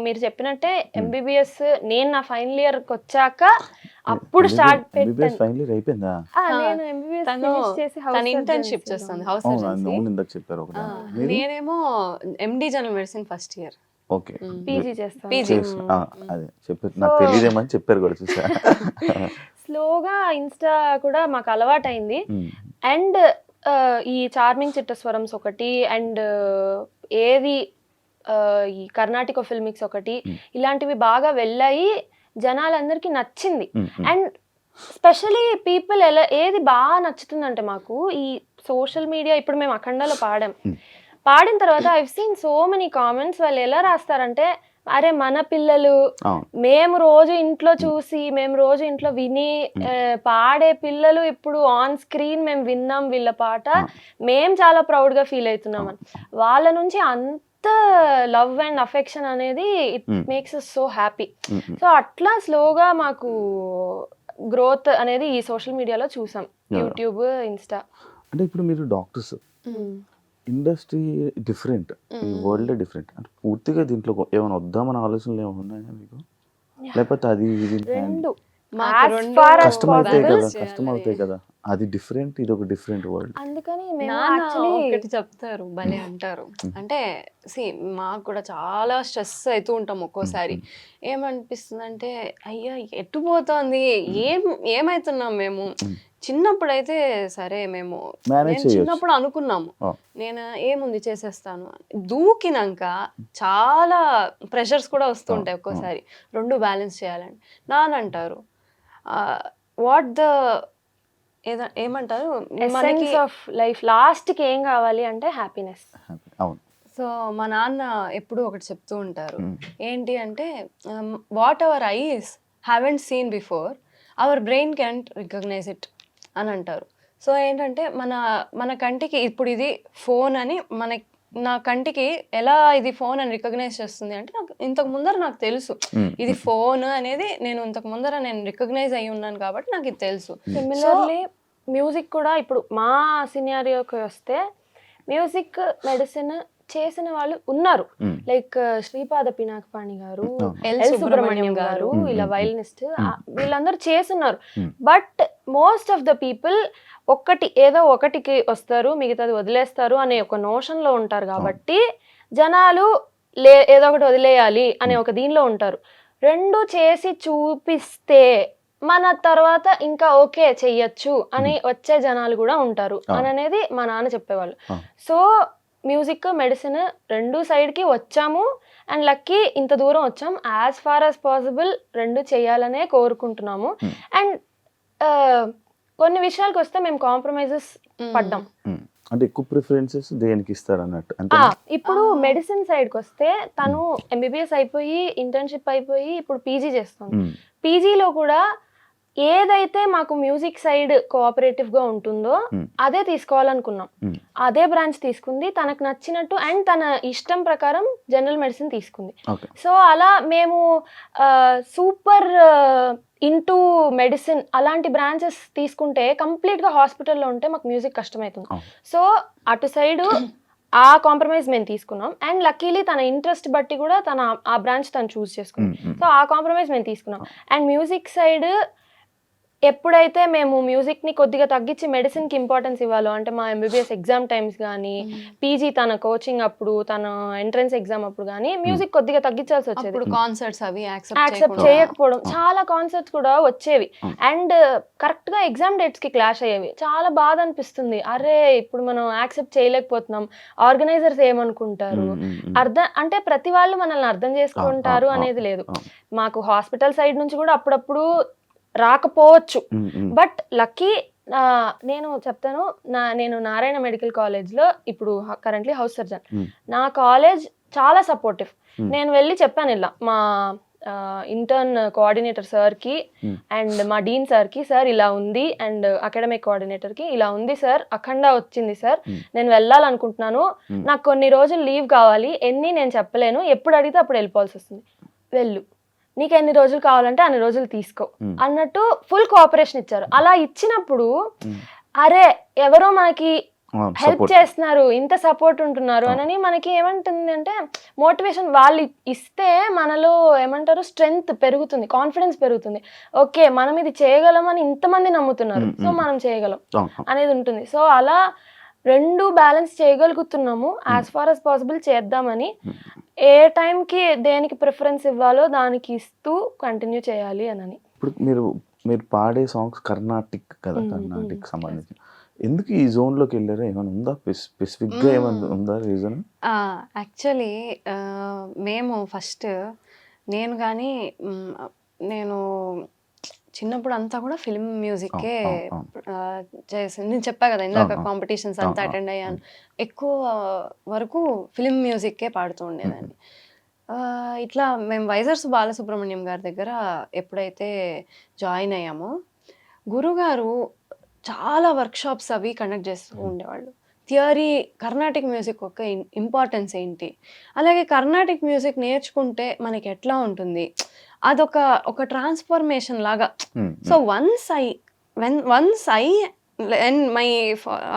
మీరు చెప్పినట్టే ఎంబీబీఎస్ నేను నా ఫైనల్ ఇయర్ కి వచ్చాక అప్పుడు స్టార్ట్ పెట్టాను. నేను ఎంబీబీఎస్ చేసి ఇంటర్న్షిప్ చేస్తాను హౌస్ సర్జన్సీ. నేనేమో ఎండి general medicine first year PG చేస్తాను. స్లోగా ఇన్స్టా కూడా మాకు అలవాటైంది. అండ్ ఈ చార్మింగ్ చిట్టస్వరమ్స్ ఒకటి అండ్ ఏది ఈ కర్ణాటక ఫిల్మిక్స్ ఒకటి ఇలాంటివి బాగా వెళ్ళాయి, జనాలందరికీ నచ్చింది. అండ్ స్పెషలీ పీపుల్ ఏది బాగా నచ్చుతుందంటే మాకు ఈ సోషల్ మీడియా, ఇప్పుడు మేము అఖండాలో పాడిన తర్వాత I seen so many comments. వాళ్ళు ఎలా రాస్తారంటే అరే మన పిల్లలు, మేము రోజు ఇంట్లో చూసి మేము రోజు ఇంట్లో విని పాడే పిల్లలు ఇప్పుడు ఆన్ స్క్రీన్ మేము విన్నాం వీళ్ళ పాట, మేము చాలా ప్రౌడ్ గా ఫీల్ అవుతున్నాం అని. వాళ్ళ నుంచి అంత లవ్ అండ్ అఫెక్షన్ అనేది it makes us so happy. So అట్లా స్లోగా మాకు గ్రోత్ అనేది ఈ సోషల్ మీడియాలో చూసాం, యూట్యూబ్, ఇన్స్టా. అంటే ఇప్పుడు మీరు డాక్టర్స్, ఇండస్ట్రీ డిఫరెంట్, ఈ వరల్డ్ డిఫరెంట్, అంటే పూర్తిగా దీంట్లో ఏమైనా వద్దామని ఆలోచనలు ఏమైనా ఉన్నాయా మీకు? లేకపోతే అది కష్టం అవుతాయి కదా, అది డిఫరెంట్, ఇది ఒక డిఫరెంట్ వరల్డ్. అందుకని ఒకటి చెప్తారు భలే అంటారు, అంటే మాకు కూడా చాలా స్ట్రెస్ అవుతూ ఉంటాం ఒక్కోసారి. ఏమనిపిస్తుంది అంటే అయ్యా ఎట్టు పోతోంది, ఏమైతున్నాం మేము. చిన్నప్పుడైతే సరే మేము చిన్నప్పుడు అనుకున్నాము నేను ఏముంది చేసేస్తాను, దూకినాక చాలా ప్రెషర్స్ కూడా వస్తుంటాయి ఒక్కోసారి, రెండు బ్యాలెన్స్ చేయాలని. నాన్న అంటారు వాట్ ద ఏమంటారు మనకి ఎసెన్స్ ఆఫ్ లైఫ్ లాస్ట్కి ఏం కావాలి అంటే హ్యాపీనెస్. అవును. సో మా నాన్న ఎప్పుడు ఒకటి చెప్తూ ఉంటారు, ఏంటి అంటే what our eyes haven't seen before our brain can't recognise it అని అంటారు. సో ఏంటంటే మన కంటికి ఇప్పుడు ఇది ఫోన్ అని నా కంటికి ఎలా ఇది ఫోన్ అని రికగ్నైజ్ చేస్తుంది అంటే నాకు ఇంతకు ముందర నాకు తెలుసు ఇది ఫోన్ అనేది, నేను ఇంతకు ముందర నేను రికగ్నైజ్ అయ్యి ఉన్నాను కాబట్టి నాకు ఇది తెలుసు. సిమిలర్లీ మ్యూజిక్ కూడా ఇప్పుడు మా సినారియోకి వస్తే మ్యూజిక్ మెడిసిన్ చేసిన వాళ్ళు ఉన్నారు. లైక్ శ్రీపాద పినాకపాణి గారు, ఎల్ సుబ్రహ్మణ్యం గారు, ఇలా వైలినిస్ట్, వీళ్ళందరూ చేస్తున్నారు. But most of the people ఏదో ఒకటికి వస్తారు, మిగతాది వదిలేస్తారు అనే ఒక నోషన్ లో ఉంటారు. కాబట్టి జనాలు ఏదో ఒకటి వదిలేయాలి అనే ఒక దీనిలో ఉంటారు. రెండు చేసి చూపిస్తే మన తర్వాత ఇంకా ఓకే చెయ్యొచ్చు అని వచ్చే జనాలు కూడా ఉంటారు అని అనేది మా నాన్న చెప్పేవాళ్ళు. సో మ్యూజిక్ మెడిసిన్ రెండు సైడ్కి వచ్చాము అండ్ లక్కీ ఇంత దూరం వచ్చాం. యాజ్ ఫార్ యాజ్ పాసిబుల్ రెండు చేయాలనే కోరుకుంటున్నాము. అండ్ కొన్ని విషయాలకు వస్తే మేము కాంప్రమైజెస్ పడ్డాం. అంటే ఎక్కువ ప్రిఫరెన్సెస్ దేనికి ఇస్తారు అన్నట్టు. ఇప్పుడు మెడిసిన్ సైడ్కి వస్తే తను ఎంబీబీఎస్ అయిపోయి ఇంటర్న్షిప్ అయిపోయి ఇప్పుడు పీజీ చేస్తుంది. పీజీలో కూడా ఏదైతే మాకు మ్యూజిక్ సైడ్ కోఆపరేటివ్ గా ఉంటుందో అదే తీసుకోవాలనుకున్నాం. అదే బ్రాంచ్ తీసుకుంది తనకు నచ్చినట్టు అండ్ తన ఇష్టం ప్రకారం జనరల్ మెడిసిన్ తీసుకుంది. సో అలా మేము సూపర్ ఇంటూ మెడిసిన్ అలాంటి బ్రాంచెస్ తీసుకుంటే కంప్లీట్ గా హాస్పిటల్లో ఉంటే మాకు మ్యూజిక్ కష్టమవుతుంది. సో అటు సైడ్ ఆ కాంప్రమైజ్ మేము తీసుకున్నాం. అండ్ లక్కీలీ తన ఇంట్రెస్ట్ బట్టి కూడా ఆ బ్రాంచ్ తను చూస్ చేసుకుంది. సో ఆ కాంప్రమైజ్ మేము తీసుకున్నాం. అండ్ మ్యూజిక్ సైడ్ ఎప్పుడైతే మేము మ్యూజిక్ని కొద్దిగా తగ్గించి మెడిసిన్కి ఇంపార్టెన్స్ ఇవ్వాలో, అంటే మా ఎంబీబీఎస్ ఎగ్జామ్ టైమ్స్ కానీ పీజీ తన కోచింగ్ అప్పుడు తన ఎంట్రన్స్ ఎగ్జామ్ అప్పుడు కానీ మ్యూజిక్ కొద్దిగా తగ్గించాల్సి వచ్చేది. కాన్సర్ట్స్ అవి యాక్సెప్ట్ చేయకపోవడం, చాలా కాన్సర్ట్స్ కూడా వచ్చేవి అండ్ కరెక్ట్గా ఎగ్జామ్ డేట్స్కి క్లాష్ అయ్యేవి. చాలా బాధ అనిపిస్తుంది. అరే ఇప్పుడు మనం యాక్సెప్ట్ చేయలేకపోతున్నాం, ఆర్గనైజర్స్ ఏమనుకుంటారు, అంటే ప్రతి వాళ్ళు మనల్ని అర్థం చేసుకుంటారు అనేది లేదు. మాకు హాస్పిటల్ సైడ్ నుంచి కూడా అప్పుడప్పుడు రాకపోవచ్చు. బట్ లక్కీ నేను చెప్తాను, నేను నారాయణ మెడికల్ కాలేజ్లో ఇప్పుడు కరెంట్లీ హౌస్ సర్జన్. నా కాలేజ్ చాలా సపోర్టివ్. నేను వెళ్ళి చెప్పాను ఇలా మా ఇంటర్న్ కోఆర్డినేటర్ సార్కి అండ్ మా డీన్ సార్కి, సార్ ఇలా ఉంది, అండ్ అకాడమిక్ కోఆర్డినేటర్కి ఇలా ఉంది సార్, అఖండ వచ్చింది సార్, నేను వెళ్ళాలనుకుంటున్నాను, నాకు కొన్ని రోజులు లీవ్ కావాలి, నేను చెప్పలేను, ఎప్పుడు అడిగితే అప్పుడు వెళ్ళిపోవాల్సి వస్తుంది, వెళ్ళు, నీకు ఎన్ని రోజులు కావాలంటే అన్ని రోజులు తీసుకో అన్నట్టు ఫుల్ కోఆపరేషన్ ఇచ్చారు. అలా ఇచ్చినప్పుడు అరే ఎవరో మనకి హెల్ప్ చేస్తున్నారు, ఇంత సపోర్ట్ ఉంటున్నారు అని మనకి ఏమంటుంది అంటే మోటివేషన్. వాళ్ళు ఇస్తే మనలో ఏమంటారు స్ట్రెంగ్త్ పెరుగుతుంది, కాన్ఫిడెన్స్ పెరుగుతుంది. ఓకే మనం ఇది చేయగలం అని ఇంతమంది నమ్ముతున్నారు, సో మనం చేయగలం అనేది ఉంటుంది. సో అలా రెండు బ్యాలెన్స్ చేయగలుగుతున్నాము. యాజ్ ఫార్ యాజ్ పాసిబుల్ చేద్దామని, ఏ టైంకి దేనికి ప్రిఫరెన్స్ ఇవ్వాలో దానికి ఇస్తూ కంటిన్యూ చేయాలి అని. ఇప్పుడు మీరు పాడే సాంగ్స్ కర్ణాటిక్ కదా, కర్ణాటిక్ సంబంధించి ఎందుకు ఈ జోన్లోకి వెళ్ళారా? ఏమైనా ఉందా స్పెసిఫిక్గా, ఏమైనా ఉందా రీజన్? యాక్చువల్లీ మేము ఫస్ట్ నేను చిన్నప్పుడు అంతా కూడా ఫిల్మ్ మ్యూజిక్కే చేసింది. నేను చెప్పా కదా ఇందాక కాంపిటీషన్స్ అంతా అటెండ్ అయ్యాను. ఎక్కువ వరకు ఫిల్మ్ మ్యూజిక్కే పాడుతూ ఉండేదాన్ని. ఇట్లా మేము వైజర్స్ బాలసుబ్రహ్మణ్యం గారి దగ్గర ఎప్పుడైతే జాయిన్ అయ్యామో, గురుగారు చాలా వర్క్షాప్స్ అవి కండక్ట్ చేస్తూ ఉండేవాళ్ళు. థియరీ, కర్ణాటిక్ మ్యూజిక్ యొక్క ఇంపార్టెన్స్ ఏంటి, అలాగే కర్ణాటిక్ మ్యూజిక్ నేర్చుకుంటే మనకి ఎట్లా ఉంటుంది, అదొక ట్రాన్స్ఫర్మేషన్ లాగా. So once I and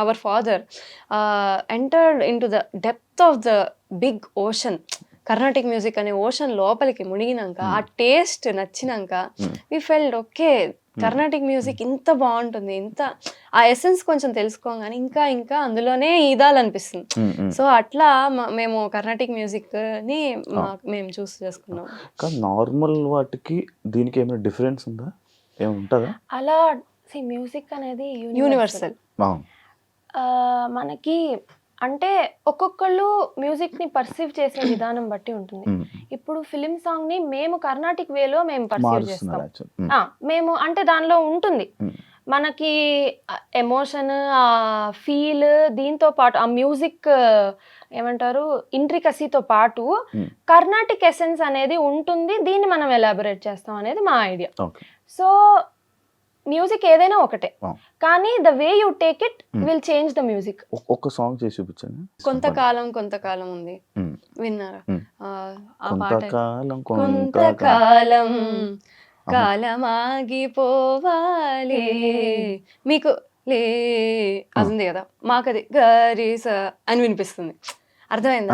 our father entered into the depth of the big ocean, Carnatic music అనే ఓషన్ లోపలికి మునిగినాక, ఆ టేస్ట్ నచ్చినాక we felt okay Carnatic music ఇంత బాగుంటుంది, ఇంత ఆ ఎసెన్స్ కొంచెం తెలుసుకోగానే ఇంకా అందులోనే ఈదాలనిపిస్తుంది. సో అట్లా మేము కర్ణాటిక్ మ్యూజిక్ ని మేము చూస్ చేసుకున్నాం. నార్మల్ వాటికి దీనికి ఏమైనా డిఫరెన్స్ ఉందా, ఏముంటుందా? అలా మ్యూజిక్ అనేది యూనివర్సల్. మనకి అంటే ఒక్కొక్కళ్ళు మ్యూజిక్ ని పర్సీవ్ చేసే విధానం బట్టి ఉంటుంది. ఇప్పుడు ఫిలిం సాంగ్ ని మేము కర్ణాటిక్ వేలో మేము పర్సీవ్ చేస్తాం. మారుస్తున్నారు యాక్చువల్. మేము అంటే దానిలో ఉంటుంది మనకి ఎమోషన్, ఆ ఫీల్, దీంతో పాటు ఆ మ్యూజిక్ ఏమంటారు ఇంట్రికసీతో పాటు కర్ణాటిక్ ఎసెన్స్ అనేది ఉంటుంది. దీన్ని మనం ఎలాబొరేట్ చేస్తాం అనేది మా ఐడియా. ఓకే. సో మ్యూజిక్ ఏదైనా ఒకటే, కానీ the way you take it will change the music. ఒక్క సాంగ్ చేసి చూపించండి. కొంతకాలం ఉంది, విన్నారా? ఆ పాట కొంతకాలం కొంతకాలం కాలమాగిపోవాలి మీకు లే అది ఉంది కదా, మాకు అది గరీస అని వినిపిస్తుంది. అర్థమైందా?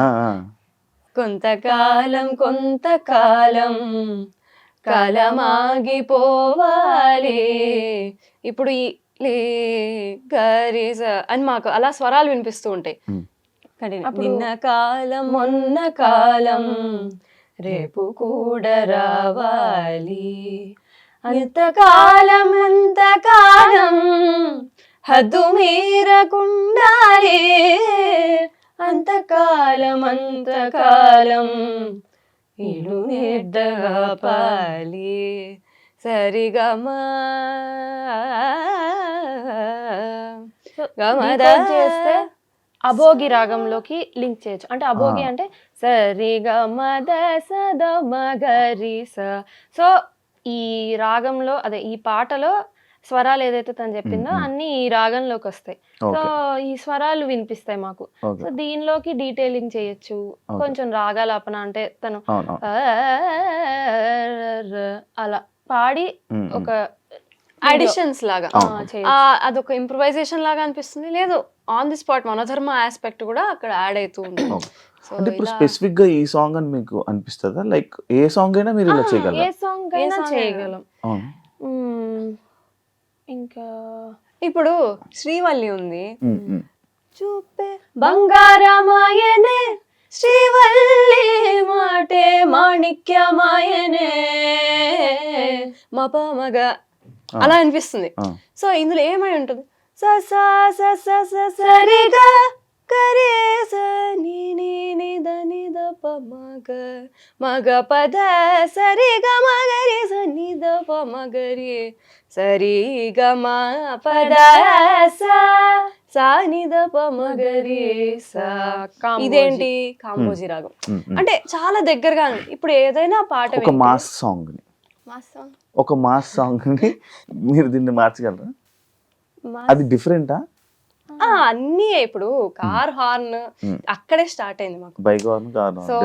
కొంతకాలం కాలమాగిపోవాలి, ఇప్పుడు ఈ లే గరీస అని మాకు అలా స్వరాలు వినిపిస్తూ ఉంటాయి. నిన్న కాలం మొన్న కాలం రేపు కూడా రావాలి, అంతకాలం హద్దు మీరకుండాలి, అంతకాలం ఇడు నిర్దపాలి, సరిగమా చేస్తే అభోగి రాగంలోకి లింక్ చేయొచ్చు. అంటే అభోగి అంటే సరి గ మద సద మగరి స. సో ఈ రాగంలో అదే ఈ పాటలో స్వరాలు ఏదైతే తను చెప్పిందో అన్ని ఈ రాగంలోకి వస్తాయి. సో ఈ స్వరాలు వినిపిస్తాయి మాకు. సో దీనిలోకి డీటెయిలింగ్ చేయొచ్చు, కొంచెం రాగాలాపన అంటే తను అలా పాడి ఒక అడిషన్స్ లాగా అదొక ఇంప్రూవైజేషన్ లాగా అనిపిస్తుంది. లేదు ఆన్ ది స్పాట్ మనోధర్మ ఆస్పెక్ట్ కూడా అక్కడ యాడ్ అవుతూ ఉంటుంది. అంటే ఇప్పుడు స్పెసిఫిక్ గా ఈ సాంగ్ అని మీకు అనిపిస్తుందా? లైక్ ఏ సాంగ్ అయినా మీరు ఇలా చేయగలరా? ఏ సాంగ్ అయినా చేయగలం. ఇంకా ఇప్పుడు శ్రీవల్లి ఉంది, చూపే బంగారమాయనే శ్రీవల్లి మాటే మాణిక్యమాయనే మపమగ అలా అనిపిస్తుంది. సో ఇందులో ఏమై ఉంటుంది, సరిగా కరేస మగ పద సరిగ మగరి నిద మగరి సరిగ మా పద నిద మగరి సా. ఇదేంటి కాంబోజీ రాగం అంటే చాలా దగ్గరగా. ఇప్పుడు ఏదైనా పాట ఒక మాస్ సాంగ్ ని మీరు దీన్ని మార్చగలరా? అది డిఫరెంటా? అన్ని ఇప్పుడు కార్ హార్న్ అక్కడే స్టార్ట్ అయింది మాకు. Bike horn, car horn. So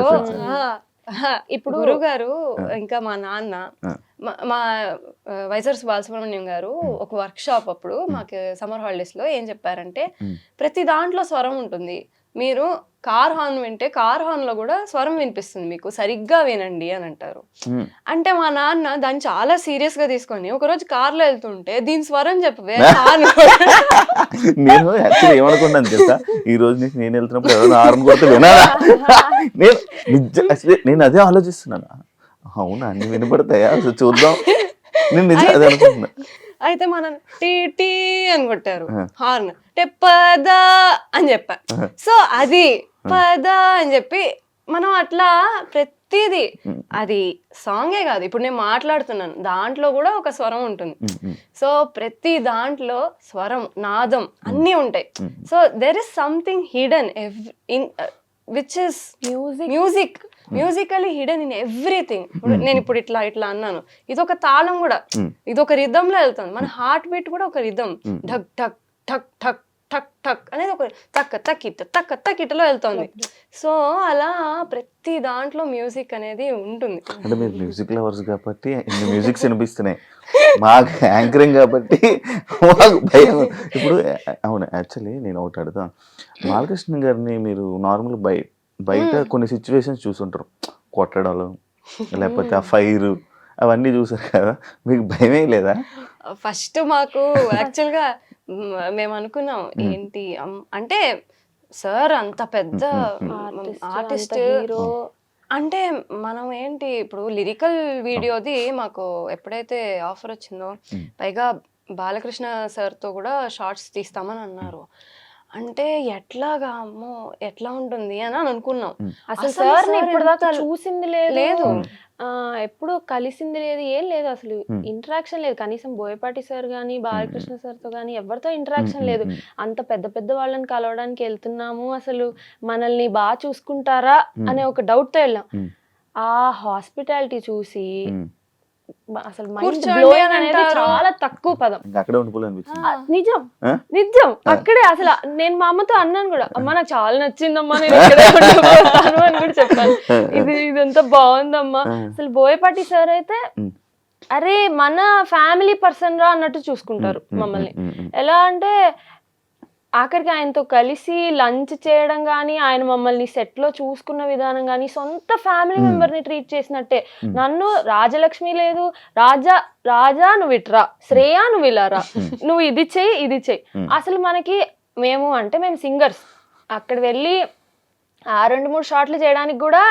ఇప్పుడు గురువు గారు ఇంకా మా నాన్న మా వైజర్స్ బాలసుబ్రహ్మణ్యం గారు ఒక వర్క్ షాప్ అప్పుడు మాకు సమ్మర్ హాలిడేస్ లో ఏం చెప్పారంటే, ప్రతి దాంట్లో స్వరం ఉంటుంది, మీరు కార్ హార్న్ వింటే కార్ హార్న్ లో కూడా స్వరం వినిపిస్తుంది, మీకు సరిగ్గా వినండి అని అంటారు. అంటే మా నాన్న దాన్ని చాలా సీరియస్ గా తీసుకొని ఒకరోజు కార్ లో వెళ్తుంటే దీని స్వరం చెప్పవే నేను యాక్చువల్లీ ఏమనుకున్నాను తెలుసా, ఈ రోజు నుంచి నేను వెళ్తున్నప్పుడు ఎవరైనా హార్న్ కొడితే వినాలా? నేను అదే ఆలోచిస్తున్నాను. అవునా, అన్ని వినపడతాయా? అసలు చూద్దాం. నేను నిజంగా అదే అనుకుంటున్నా. అయితే మనం టీ టీ అని కొట్టారు హార్న్, అంటే పద అని చెప్పా. సో అది పద అని చెప్పి మనం అట్లా ప్రతిదీ, అది సాంగే కాదు, ఇప్పుడు నేను మాట్లాడుతున్నాను దాంట్లో కూడా ఒక స్వరం ఉంటుంది. సో ప్రతి దాంట్లో స్వరం, నాదం అన్నీ ఉంటాయి. So there is something hidden in which is musically hidden in everything. నేను ఇప్పుడు ఇట్లా అన్నాను, ఇదొక తాళం కూడా, ఇదొక రిథమ్ లో వెళ్తుంది. మన హార్ట్ బీట్ కూడా ఒక రిథమ్, ఢక్ ఢక్ ఠక్ ఠక్ ఠక్ ఠక్ అనేది ఒక తక్క తక్కిటలో వెళ్తుంది. సో అలా ప్రతి దాంట్లో మ్యూజిక్ అనేది ఉంటుంది. అంటే మీరు మ్యూజిక్ లవర్స్ కాబట్టి ఇన్ని మ్యూజిక్స్ వినిపిస్తున్నాయి, మాకు యాంకరింగ్ కాబట్టి మాకు భయం. ఇప్పుడు అవును, యాక్చువల్లీ నేను ఒకటి అడుగుతాను, బాలకృష్ణ గారిని మీరు నార్మల్ బయట కొన్ని సిచ్యువేషన్స్ చూసుంటారు, కొట్టడాలు లేకపోతే ఆ ఫైర్ అవన్నీ చూసారు కదా, మీకు భయమే లేదా? ఫస్ట్ మాకు యాక్చువల్గా మేము అనుకున్నాం ఏంటి అంటే, సార్ అంత పెద్ద ఆర్టిస్ట్ అంటే మనం ఏంటి, ఇప్పుడు లిరికల్ వీడియోది మాకు ఎప్పుడైతే ఆఫర్ వచ్చిందో, పైగా బాలకృష్ణ సార్తో కూడా షార్ట్స్ తీస్తామని అన్నారు. అంటే ఎట్లాగా అమ్మో ఎట్లా ఉంటుంది అని అనుకున్నాం. అసలు అసలు సార్ sir ఇప్పటిదాకా ఎంత- చూసింది లేదు లేదు. ఎప్పుడు కలిసింది లేదు, ఏం లేదు, అసలు ఇంటరాక్షన్ లేదు. కనీసం బోయపాటి సార్ గానీ బాలకృష్ణ సార్ తో గానీ ఎవరితో ఇంటరాక్షన్ లేదు. అంత పెద్ద పెద్ద వాళ్ళని కలవడానికి వెళ్తున్నాము, అసలు మనల్ని బాగా చూసుకుంటారా అనే ఒక డౌట్ తో వెళ్ళాం. ఆ హాస్పిటాలిటీ చూసి అసలు మైండ్ కూర్చోండి బ్లోయింగ్ అని అనేది అంటారు. చాలా తక్కువ పదం. ఇంకా అక్కడే ఉండిపోవాలనిపించింది. నిజం ఆ? నిజం అక్కడే అసలు నేను మా అమ్మతో అన్నాను కూడా, అమ్మ నాకు చాలా నచ్చిందమ్మా, నేను ఇక్కడే ఉండిపోతాను అని కూడా చెప్పాను. ఇదంతా బాగుందమ్మా. అసలు బోయపాటి సార్ అయితే అరే మన ఫ్యామిలీ పర్సన్ రా అన్నట్టు చూసుకుంటారు మమ్మల్ని. ఎలా అంటే ఆఖరికి ఆయనతో కలిసి లంచ్ చేయడం కానీ, ఆయన మమ్మల్ని సెట్ లో చూసుకున్న విధానం కానీ సొంత ఫ్యామిలీ మెంబర్ ని ట్రీట్ చేసినట్టే. నన్ను రాజలక్ష్మి లేదు, రాజా నువ్వు ఇట్రా, శ్రేయా నువ్వు ఇలారా, నువ్వు ఇది చెయ్యి ఇది చెయ్యి. అసలు మనకి మేము సింగర్స్ అక్కడ వెళ్ళి ఆ 2-3 షాట్లు చేయడానికి కూడా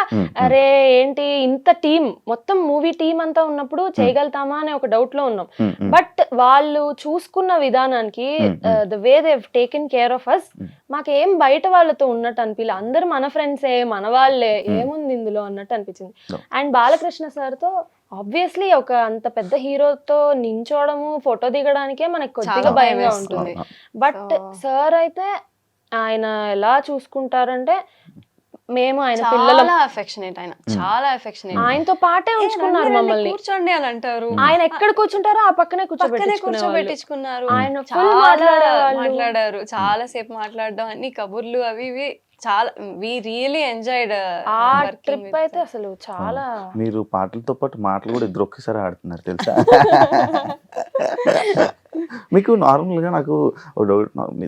అరే ఏంటి ఇంత టీం, మొత్తం మూవీ టీం అంతా ఉన్నప్పుడు చేయగలుగుతామా అనే ఒక డౌట్ లో ఉన్నాం. బట్ వాళ్ళు చూసుకున్న విధానానికి the way they taken care of us, మాకేం బయట వాళ్ళతో ఉన్నట్టు అనిపించలే. అందరూ మన ఫ్రెండ్సే, మన వాళ్ళే, ఏముంది ఇందులో అన్నట్టు అనిపించింది. అండ్ బాలకృష్ణ సార్ తో ఆబ్వియస్లీ ఒక అంత పెద్ద హీరోతో నించోవడము, ఫోటో దిగడానికే మనకు కొద్దిగా భయంగా ఉంటుంది. బట్ సార్ అయితే ఆయన ఎలా చూసుకుంటారంటే, మేము ఆయన పిల్లల చాలా అఫెక్షనేట్, ఆయన చాలా అఫెక్షనేట్. ఆయనతో పాటే ఉంచుకున్నారు మమ్మల్ని. కూర్చోండి అని అంటారు. ఆయన ఎక్కడ కూర్చుంటారో ఆ పక్కనే కూర్చోబెట్టించుకున్నారు. ఆయన చాలా మాట్లాడారు, చాలా సేపు మాట్లాడడం, అన్ని కబుర్లు అవి ఇవి చాలా. వి రియలీ ఎంజాయ్డ్ ఆ ట్రిప్ అయితే అసలు చాలా. మీరు పాటలతో పాటు మాటలు కూడా ఇద్దరు ఒకేసారి ఆడుతున్నారు తెలుసా? మీకు నార్మల్ గా నాకు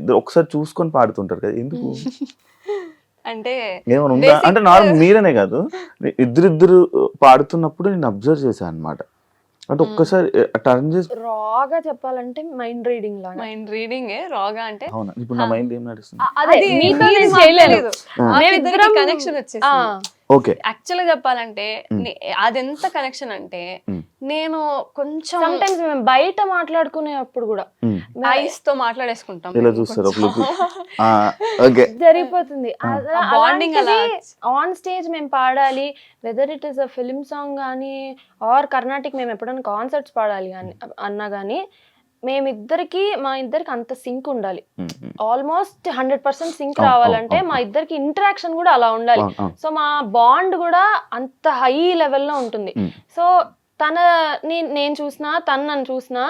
ఇద్దరు ఒకసారి చూసుకొని పాడుతుంటారు కదా, ఎందుకు? అంటే ఏమైనా ఉందా అంటే నార్మల్ మీరనే కాదు, ఇద్దరిద్దరు పాడుతున్నప్పుడు నేను అబ్జర్వ్ చేశాను అనమాట. అంటే ఒక్కసారి టర్న్ చేసి రాగా చెప్పాలంటే మైండ్ రీడింగ్ లాగా. మైండ్ రీడింగ్ రాగా అంటే అవునా, ఇప్పుడు నా మైండ్ ఏం నడుస్తుంది? అదే మీతో నేను చేయలేదు. మేమిద్దరం కనెక్షన్ వచ్చేసి ఓకే. యాక్చువల్ గా చెప్పాలంటే అదెంత కనెక్షన్ అంటే, నేను కొంచెం సమ్ టైమ్స్ మేము బయట మాట్లాడుకునేటప్పుడు కూడా ఐస్ తో మాట్లాడేసుకుంటాం. ఇలా చూస్తారు ఓకే, జరిగిపోతుంది. బాండింగ్ అలా ఆన్ స్టేజ్ మేము పాడాలి, whether it is a film song కానీ ఆర్ కర్ణాటిక్, మేము ఎప్పుడైనా కాన్సర్ట్స్ పాడాలి కానీ అన్నా కానీ మా ఇద్దరికి అంత సింక్ ఉండాలి. ఆల్మోస్ట్ 100% సింక్ రావాలంటే మా ఇద్దరికి ఇంటరాక్షన్ కూడా అలా ఉండాలి. సో మా బాండ్ కూడా అంత హై లెవెల్లో ఉంటుంది. సో నేను చూసినా, తను నన్ను చూసినా,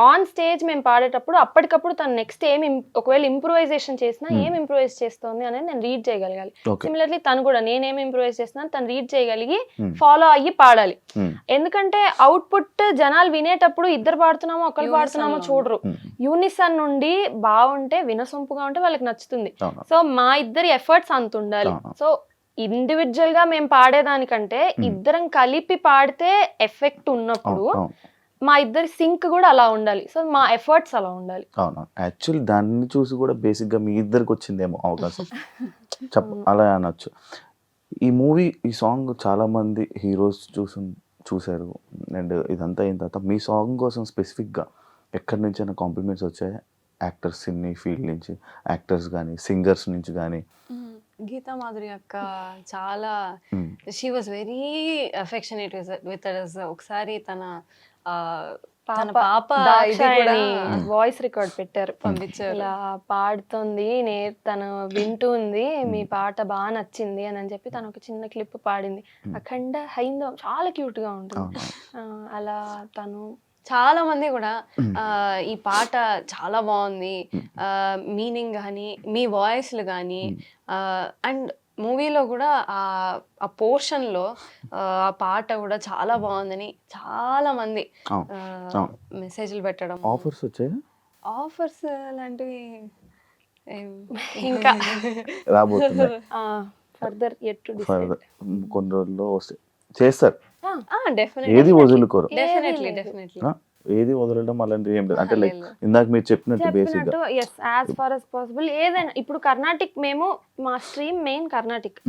ఆన్ స్టేజ్ మేము పాడేటప్పుడు అప్పటికప్పుడు తను నెక్స్ట్ ఒకవేళ ఇంప్రూవైజేషన్ చేసినా ఏం ఇంప్రూవైజ్ చేస్తుంది అనేది నేను రీడ్ చేయగలగాలి. సిమిలర్లీ తను కూడా నేనేం ఇంప్రూవైజ్ చేస్తున్నాను తను రీడ్ చేయగలిగి ఫాలో అయ్యి పాడాలి. ఎందుకంటే అవుట్పుట్ జనాలు వినేటప్పుడు ఇద్దరు పాడుతున్నామో ఒకరు పాడుతున్నామో చూడరు. యూనిసన్ నుండి బాగుంటే, వినసొంపుగా ఉంటే వాళ్ళకి నచ్చుతుంది. సో మా ఇద్దరి ఎఫర్ట్స్ అంత ఉండాలి. సో ఇండివిజువల్ గా మేము పాడేదానికంటే ఇద్దరం కలిపి పాడితే ఎఫెక్ట్ ఉన్నప్పుడు మా ఇద్దరి సింక్ కూడా అలా ఉండాలి. సో మా ఎఫర్ట్స్ అలా ఉండాలి. అవును, యాక్చువల్లీ దాన్ని చూసి కూడా బేసిక్ గా మీ ఇద్దరికి వచ్చిందేమో అవకాశం అలా అనొచ్చు. ఈ మూవీ, ఈ సాంగ్ చాలా మంది హీరోస్ చూసారు అండ్ ఇదంతా అయిన తర్వాత మీ సాంగ్ కోసం స్పెసిఫిక్ గా ఎక్కడి నుంచి అయినా కాంప్లిమెంట్స్ వచ్చాయి? యాక్టర్స్ ఇన్ని ఫీల్డ్ నుంచి, యాక్టర్స్ కానీ సింగర్స్ నుంచి కానీ? గీతా మాధురి అక్క చాలా, she was very affectionate with us. ఒకసారి తన పాప వాయిస్ రికార్డ్ పెట్టారు, పంపించారు. ఇలా పాడుతుంది, తను వింటుంది, మీ పాట బాగా నచ్చింది అని చెప్పి తను ఒక చిన్న క్లిప్ పాడింది. అఖండ హైందవం చాలా క్యూట్ గా ఉంటుంది. అలా తను చాలా మంది కూడా ఈ పాట చాలా బాగుంది, మీనింగ్ కానీ మీ వాయిస్లు కానీ, అండ్ మూవీలో కూడా ఆ పోర్షన్ లో ఆ పాట కూడా చాలా బాగుందని చాలా మంది మెసేజ్లు పెట్టడం. ఆఫర్స్ వచ్చాయి? ఆఫర్స్ లాంటివి ఇంకా రాబోతున్నాయి ఫర్దర్ కొన్ని రోజుల్లో వస్తాయి, చేస్తారు. డెఫినెట్లీ ఏది వదులుకోరు, డెఫినెట్లీ ఏది వదలడం అలాంటివి ఏం లేదు. అంటే లైక్ ఇందాక మీరు చెప్పినట్టు బేసిక్ గా యాజ్ ఫార్ as possible ఏదైనా. ఇప్పుడు కర్ణాటిక్, మేము మా స్ట్రీమ్ మెయిన్ కర్ణాటిక్,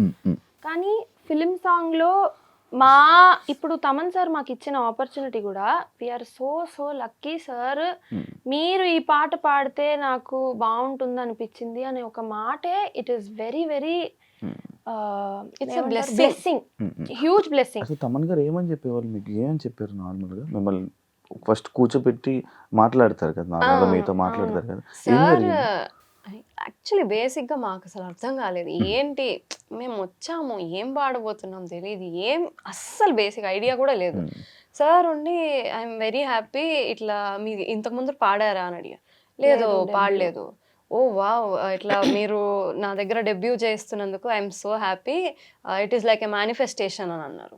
కానీ ఫిలిం సాంగ్ లో ఇప్పుడు తమన్ సార్ మాకు ఇచ్చిన ఆపర్చునిటీ కూడా వీఆర్ సో లక్కీ సార్. మీరు ఈ పాట పాడితే నాకు బాగుంటుంది అనిపించింది అనే ఒక మాటే it is very very blessing, huge blessing. అసలు తమన్ గారు ఏమని చెప్పేవాళ్ళు మీకు? ఏమని చెప్పారు నార్మల్గా? మిమ్మల్ని ఫస్ట్ కూర్చోబెట్టి మాట్లాడతారు కదా, నార్మల్గా మీతో మాట్లాడతారు కదా, ఏం సార్ జరిగింది? యాక్చువల్లీ బేసిక్గా మాకు అసలు అర్థం కాలేదు ఏంటి మేము వచ్చాము ఏం పాడబోతున్నాం తెలియదు, ఏం అస్సలు బేసిక్ ఐడియా కూడా లేదు. సార్ ఉండి ఐఎమ్ వెరీ హ్యాపీ ఇట్లా మీ ఇంతకుముందు పాడారా అని అడిగా. లేదు పాడలేదు. ఓ వావ్, ఇట్లా మీరు నా దగ్గర డెబ్యూ చేస్తున్నందుకు I'm so happy, it is like a manifestation అని అన్నారు.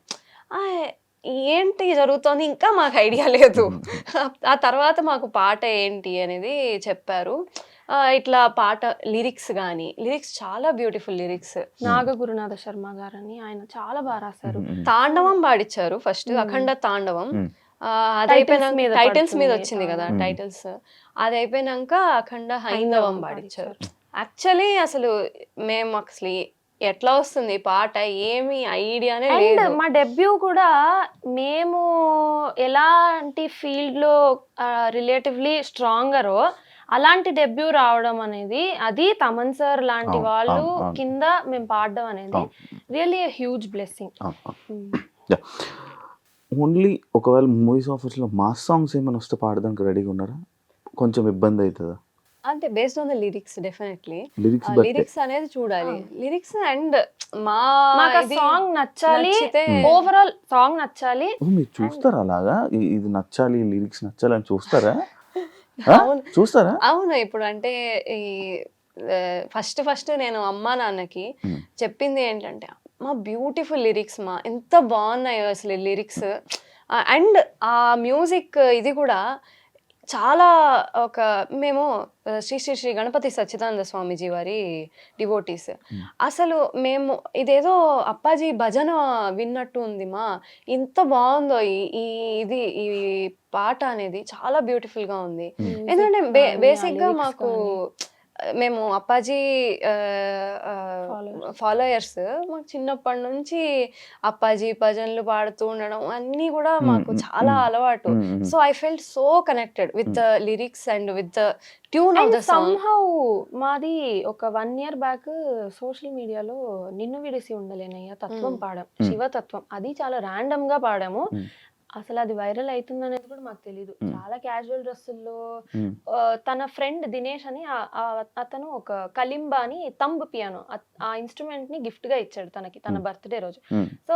ఏంటి జరుగుతోంది ఇంకా మాకు ఐడియా లేదు. ఆ తర్వాత మాకు పాట ఏంటి అనేది చెప్పారు. ఇట్లా పాట లిరిక్స్ చాలా బ్యూటిఫుల్ లిరిక్స్. నాగగురునాథ శర్మ గారని ఆయన చాలా బాగా రాశారు. తాండవం పాడిచ్చారు ఫస్ట్, అఖండ తాండవం. అది అయిపోయినాక టైటిల్స్ మీద వచ్చింది కదా టైటిల్స్, అది అయిపోయినాక అఖండ హైందవం పాడిచ్చారు. యాక్చువల్లీ అసలు మేము అసలు ఎట్లా వస్తుంది పాట ఏమి ఐడియానే లేదు. మా డెబ్యూ కూడా మేము ఎలాంటి ఫీల్డ్ లో రిలేటివ్లీ స్ట్రాంగరో అలాంటి డెబ్యూ రావడం అనేది, అది తమన్ సార్ లాంటి వాళ్ళు కింద మేము పాడడం అనేది రియల్లీ హ్యూజ్ బ్లెస్సింగ్. ఓన్లీ ఒకవేళ మూవీస్ ఆఫర్స్లో మాస్ సాంగ్స్ ఏమైనా వస్తే పాడడానికి రెడీగా ఉన్నారా? కొంచెం ఇబ్బంది అవుతుందా? అంటే based on the lyrics definitely lyrics lyrics అనేది చూడాలి. లిరిక్స్ అండ్ సాంగ్ నచ్చాలి, ఓవరాల్ సాంగ్ నచ్చాలి. మీరు చూస్తారా అలాగా? ఇది నచ్చాలి, లిరిక్స్ నచ్చాలి అని చూస్తారా? చూస్తారా? అవును. ఇప్పుడు అంటే ఈ ఫస్ట్ నేను అమ్మా నాన్నకి చెప్పింది ఏంటంటే, మా బ్యూటిఫుల్ లిరిక్స్ మా ఎంత బాగున్నాయో అసలు లిరిక్స్, అండ్ ఆ మ్యూజిక్ ఇది కూడా చాలా మేము శ్రీ శ్రీ శ్రీ గణపతి సచ్చిదానంద స్వామీజీ వారి డివోటీస్. అసలు మేము ఇదేదో అప్పాజీ భజన విన్నట్టు ఉంది మా, ఇంత బాగుందో ఈ పాట అనేది చాలా బ్యూటిఫుల్ గా ఉంది. ఎందుకంటే బేసిక్ గా మాకు మేము అప్పాజీ ఫాలోయర్స్, మాకు చిన్నప్పటి నుంచి అప్పాజీ భజనలు పాడుతూ ఉండడం అన్నీ కూడా మాకు చాలా అలవాటు. So I felt so connected with the lyrics and with the tune of the song. మాది ఒక 1 year బ్యాక్ సోషల్ మీడియాలో నిన్ను విడిసి ఉండలేనయ్యా తత్వం పాడాం, శివతత్వం. అది చాలా ర్యాండమ్ గా పాడాము. అసలు అది వైరల్ అవుతుంది అనేది కూడా మాకు తెలీదు. చాలా క్యాజువల్ డ్రెస్సుల్లో తన ఫ్రెండ్ దినేష్ అని అతను ఒక కలింబా అని తంబ్ పియానో, ఆ ఇన్స్ట్రుమెంట్ ని గిఫ్ట్ గా ఇచ్చాడు తనకి తన బర్త్డే రోజు. సో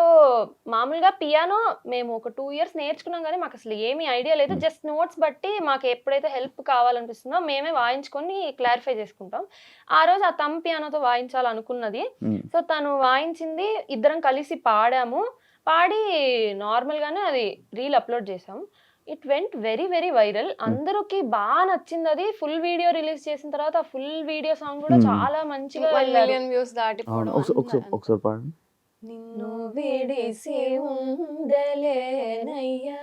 మామూలుగా పియానో మేము ఒక 2 years నేర్చుకున్నాం కానీ మాకు అసలు ఏమీ ఐడియా లేదు. జస్ట్ నోట్స్ బట్టి మాకు ఎప్పుడైతే హెల్ప్ కావాలనిపిస్తుందో మేమే వాయించుకొని క్లారిఫై చేసుకుంటాం. ఆ రోజు ఆ తంబ్ పియానోతో వాయించాలనుకున్నది. సో తను వాయించింది, ఇద్దరం కలిసి పాడాము. పాడి నార్మల్ గానే అది రీల్ అప్లోడ్ చేసాం. It went very very viral. అందరికి బాగా నచ్చింది. అది ఫుల్ వీడియో రిలీజ్ చేసిన తర్వాత ఆ ఫుల్ వీడియో సాంగ్ కూడా చాలా మంచిగా 1 million views దాటిపోవడం. ఒకసారి పాడండి. నిన్ను విడిసి ఉండలేనయ్యా,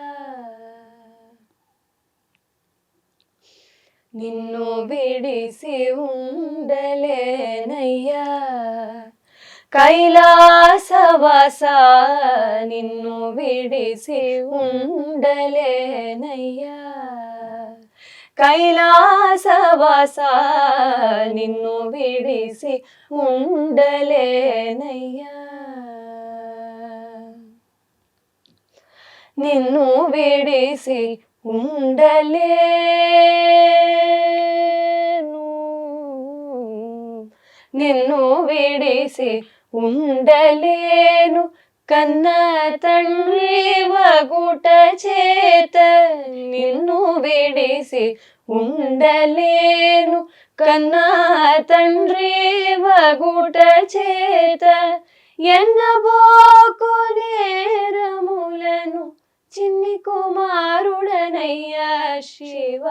నిన్ను విడిసి ఉండలేనయ్యా, కైలాసవాస నిన్ను విడిసి ఉండలేనయ్యా, కైలాసవాస నిన్ను విడిసి ఉండలేనయ్యా, నిన్ను విడిసి ఉండలేను, నిన్ను విడిసి ఉండలేను, కన్న తండ్రి వగుట చేత నిన్ను విడిసి ఉండలేను, కన్న తండ్రి వగుట చేత ఎన్నబోకు నేరములను చిన్ని కుమారుడనయ్యా శివ,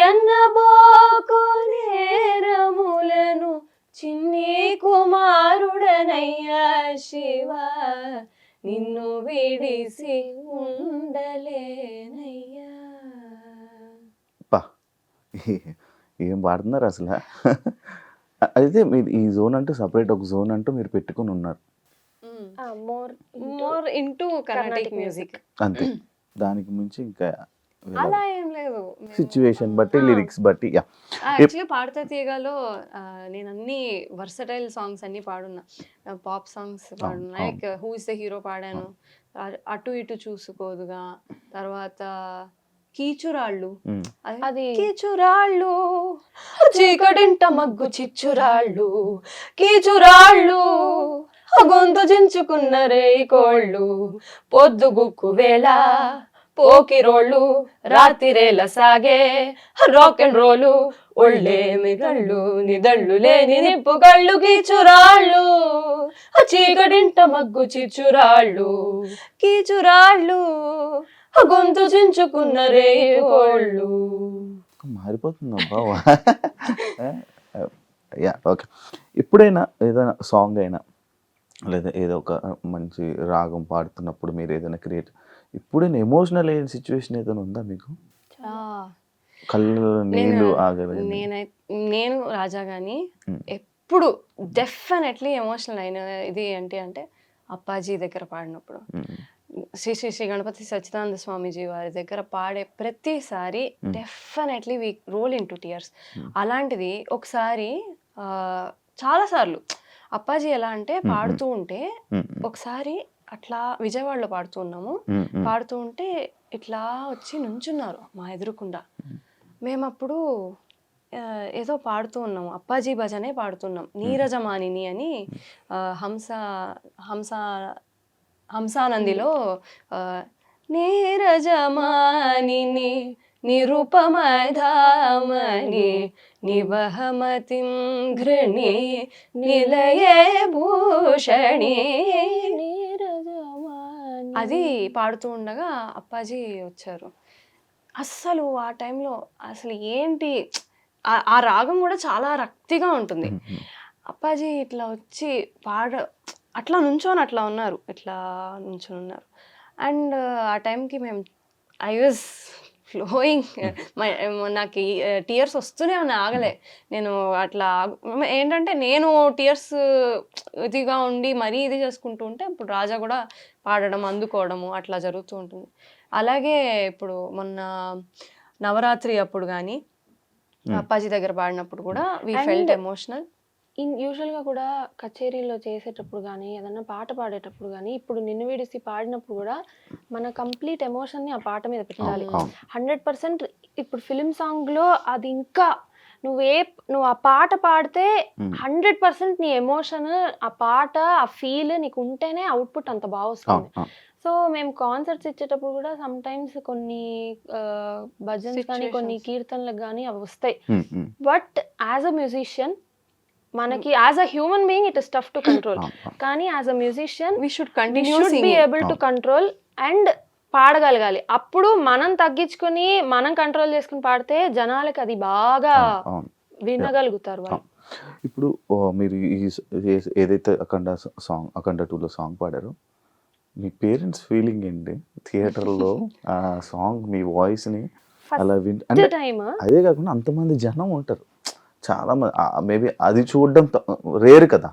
ఎన్నబోకు నేరములను చిన్ని కుమారుడనయ్యా శివ, నిన్ను విడిసి ఉండలేనయ్యా. ఏం పాడుతున్నారు అసలు? అయితే మీరు ఈ జోన్ అంటూ సపరేట్ ఒక జోన్ అంటూ మీరు పెట్టుకుని ఉన్నారు. More more into Carnatic music. అంతే, దానికి మించి ఇంకా అలా ఏం లేదు. సిచ్యువేషన్ బట్టి లిరిక్స్ బట్టి యా. యాక్చువల్లీ పాడతా తీయగాలో నేను అన్ని వర్సటైల్ సాంగ్స్ అన్ని పాడున్నా. పాప్ సాంగ్స్ పాడున్నా, like who is the hero పాడాను, అటు ఇటు చూసుకోదుగా, తర్వాత కీచురాళ్ళు, అది కీచురాళ్ళు చీకటింట మగ్గు చిచ్చురాళ్ళు, కీచురాళ్ళు గొంతు చించుకున్న రేయి కోళ్ళు, పొద్దుగుక్కు వేళ పోకిరోళ్ళు, రాతిరేల సాగే రాక్ అండ్ రోలు, ఒళ్ళేమి గళ్ళు నిదళ్ళు లేని నిప్పుగళ్ళు, కీచురాళ్ళు చీకటింట మగ్గు చిచ్చురాళ్ళు, కీచురాళ్ళు గొంతు చించుకున్న రేయి కోళ్ళు. మారిపోతుంది అబ్బా. Yeah okay. ఎప్పుడైనా ఏదైనా సాంగ్ అయినా లేదా ఏదో ఒక మంచి రాగం పాడుతున్నప్పుడు మీరు ఏదైనా క్రియేట్, ఎప్పుడైనా ఎమోషనల్ అయిన సిచ్యువేషన్ ఏదైనా ఉందా మీకు? కళ్ళు నీళ్ళు ఆగలేదు. నేను రాజా గాని ఎప్పుడు డెఫినెట్లీ ఎమోషనల్ అయిన ఇది ఏంటి అంటే అప్పాజీ దగ్గర పాడినప్పుడు, శ్రీ శ్రీ శ్రీ గణపతి సచ్చిదానంద స్వామీజీ వారి దగ్గర పాడే ప్రతిసారి definitely we roll into tears. అలాంటిది ఒకసారి చాలా సార్లు అప్పాజీ ఎలా అంటే పాడుతూ ఉంటే ఒకసారి అట్లా విజయవాడలో పాడుతూ ఉన్నాము, పాడుతూ ఉంటే ఇట్లా వచ్చి నుంచున్నారు మా ఎదురుకుండా. మేము అప్పుడు ఏదో పాడుతూ ఉన్నాము, అప్పాజీ భజనే పాడుతున్నాం, నీరజమానిని అని హంసానందిలో నీరజమానిని నిరుపమధామని నివహమతిం ఘృణి నిలయే భూషణి, అది పాడుతూ ఉండగా అప్పాజీ వచ్చారు. అస్సలు ఆ టైంలో అసలు ఏంటి, ఆ రాగం కూడా చాలా రక్తిగా ఉంటుంది. అప్పాజీ ఇట్లా వచ్చి అట్లా నుంచొని అట్లా ఉన్నారు, ఇట్లా నుంచొని ఉన్నారు. అండ్ ఆ టైంకి మేము ఐ వాజ్ ఫ్లోయింగ్, నాకు టీయర్స్ వస్తూనే ఉన్నాయి, ఆగలే. నేను అట్లా ఏంటంటే నేను టీయర్స్ ఇదిగా ఉండి మరీ ఇది చేసుకుంటూ ఉంటే ఇప్పుడు రాజా కూడా పాడడం అందుకోవడము అట్లా జరుగుతూ ఉంటుంది. అలాగే ఇప్పుడు మొన్న నవరాత్రి అప్పుడు కానీ అప్పాజీ దగ్గర పాడినప్పుడు కూడా వీ ఫెల్ట్ ఎమోషనల్. యూజువల్గా కూడా కచేరీలో చేసేటప్పుడు కానీ ఏదన్నా పాట పాడేటప్పుడు కానీ ఇప్పుడు నిన్ను విడిసి పాడినప్పుడు కూడా మన కంప్లీట్ ఎమోషన్ని ఆ పాట మీద పెట్టాలి. 100% ఇప్పుడు ఫిలిం సాంగ్లో అది ఇంకా నువ్వు ఆ పాట పాడితే 100% నీ ఎమోషన్, ఆ పాట, ఆ ఫీల్ నీకు ఉంటేనే అవుట్పుట్ అంత బాగా వస్తుంది. సో మేము కాన్సర్ట్స్ ఇచ్చేటప్పుడు కూడా సమ్ టైమ్స్ కొన్ని భజన్స్ కానీ కొన్ని కీర్తనలకు కానీ అవి వస్తాయి. బట్ యాజ్ అ మ్యూజిషియన్ మనకి as a human being it is tough to control, కానీ as a musician we should be able to control and పాడగలగాలి. అప్పుడు మనం తగ్గించుకుని మనం కంట్రోల్ చేసుకుని పాడితే జనాలకి అది బాగా వినగలుగుతారు వాళ్ళు. ఇప్పుడు మీరు ఏదైతే అఖండ 2లో సాంగ్ పాడారో మీ పేరెంట్స్ ఫీలింగ్ ఏంటి థియేటర్లో ఆ సాంగ్ మీ వాయిస్ని అలా అంటే అదే కాకుండా అంతమంది జనం ఉంటారు, చాలా మంది మేబీ అది చూడడం రేర్ కదా.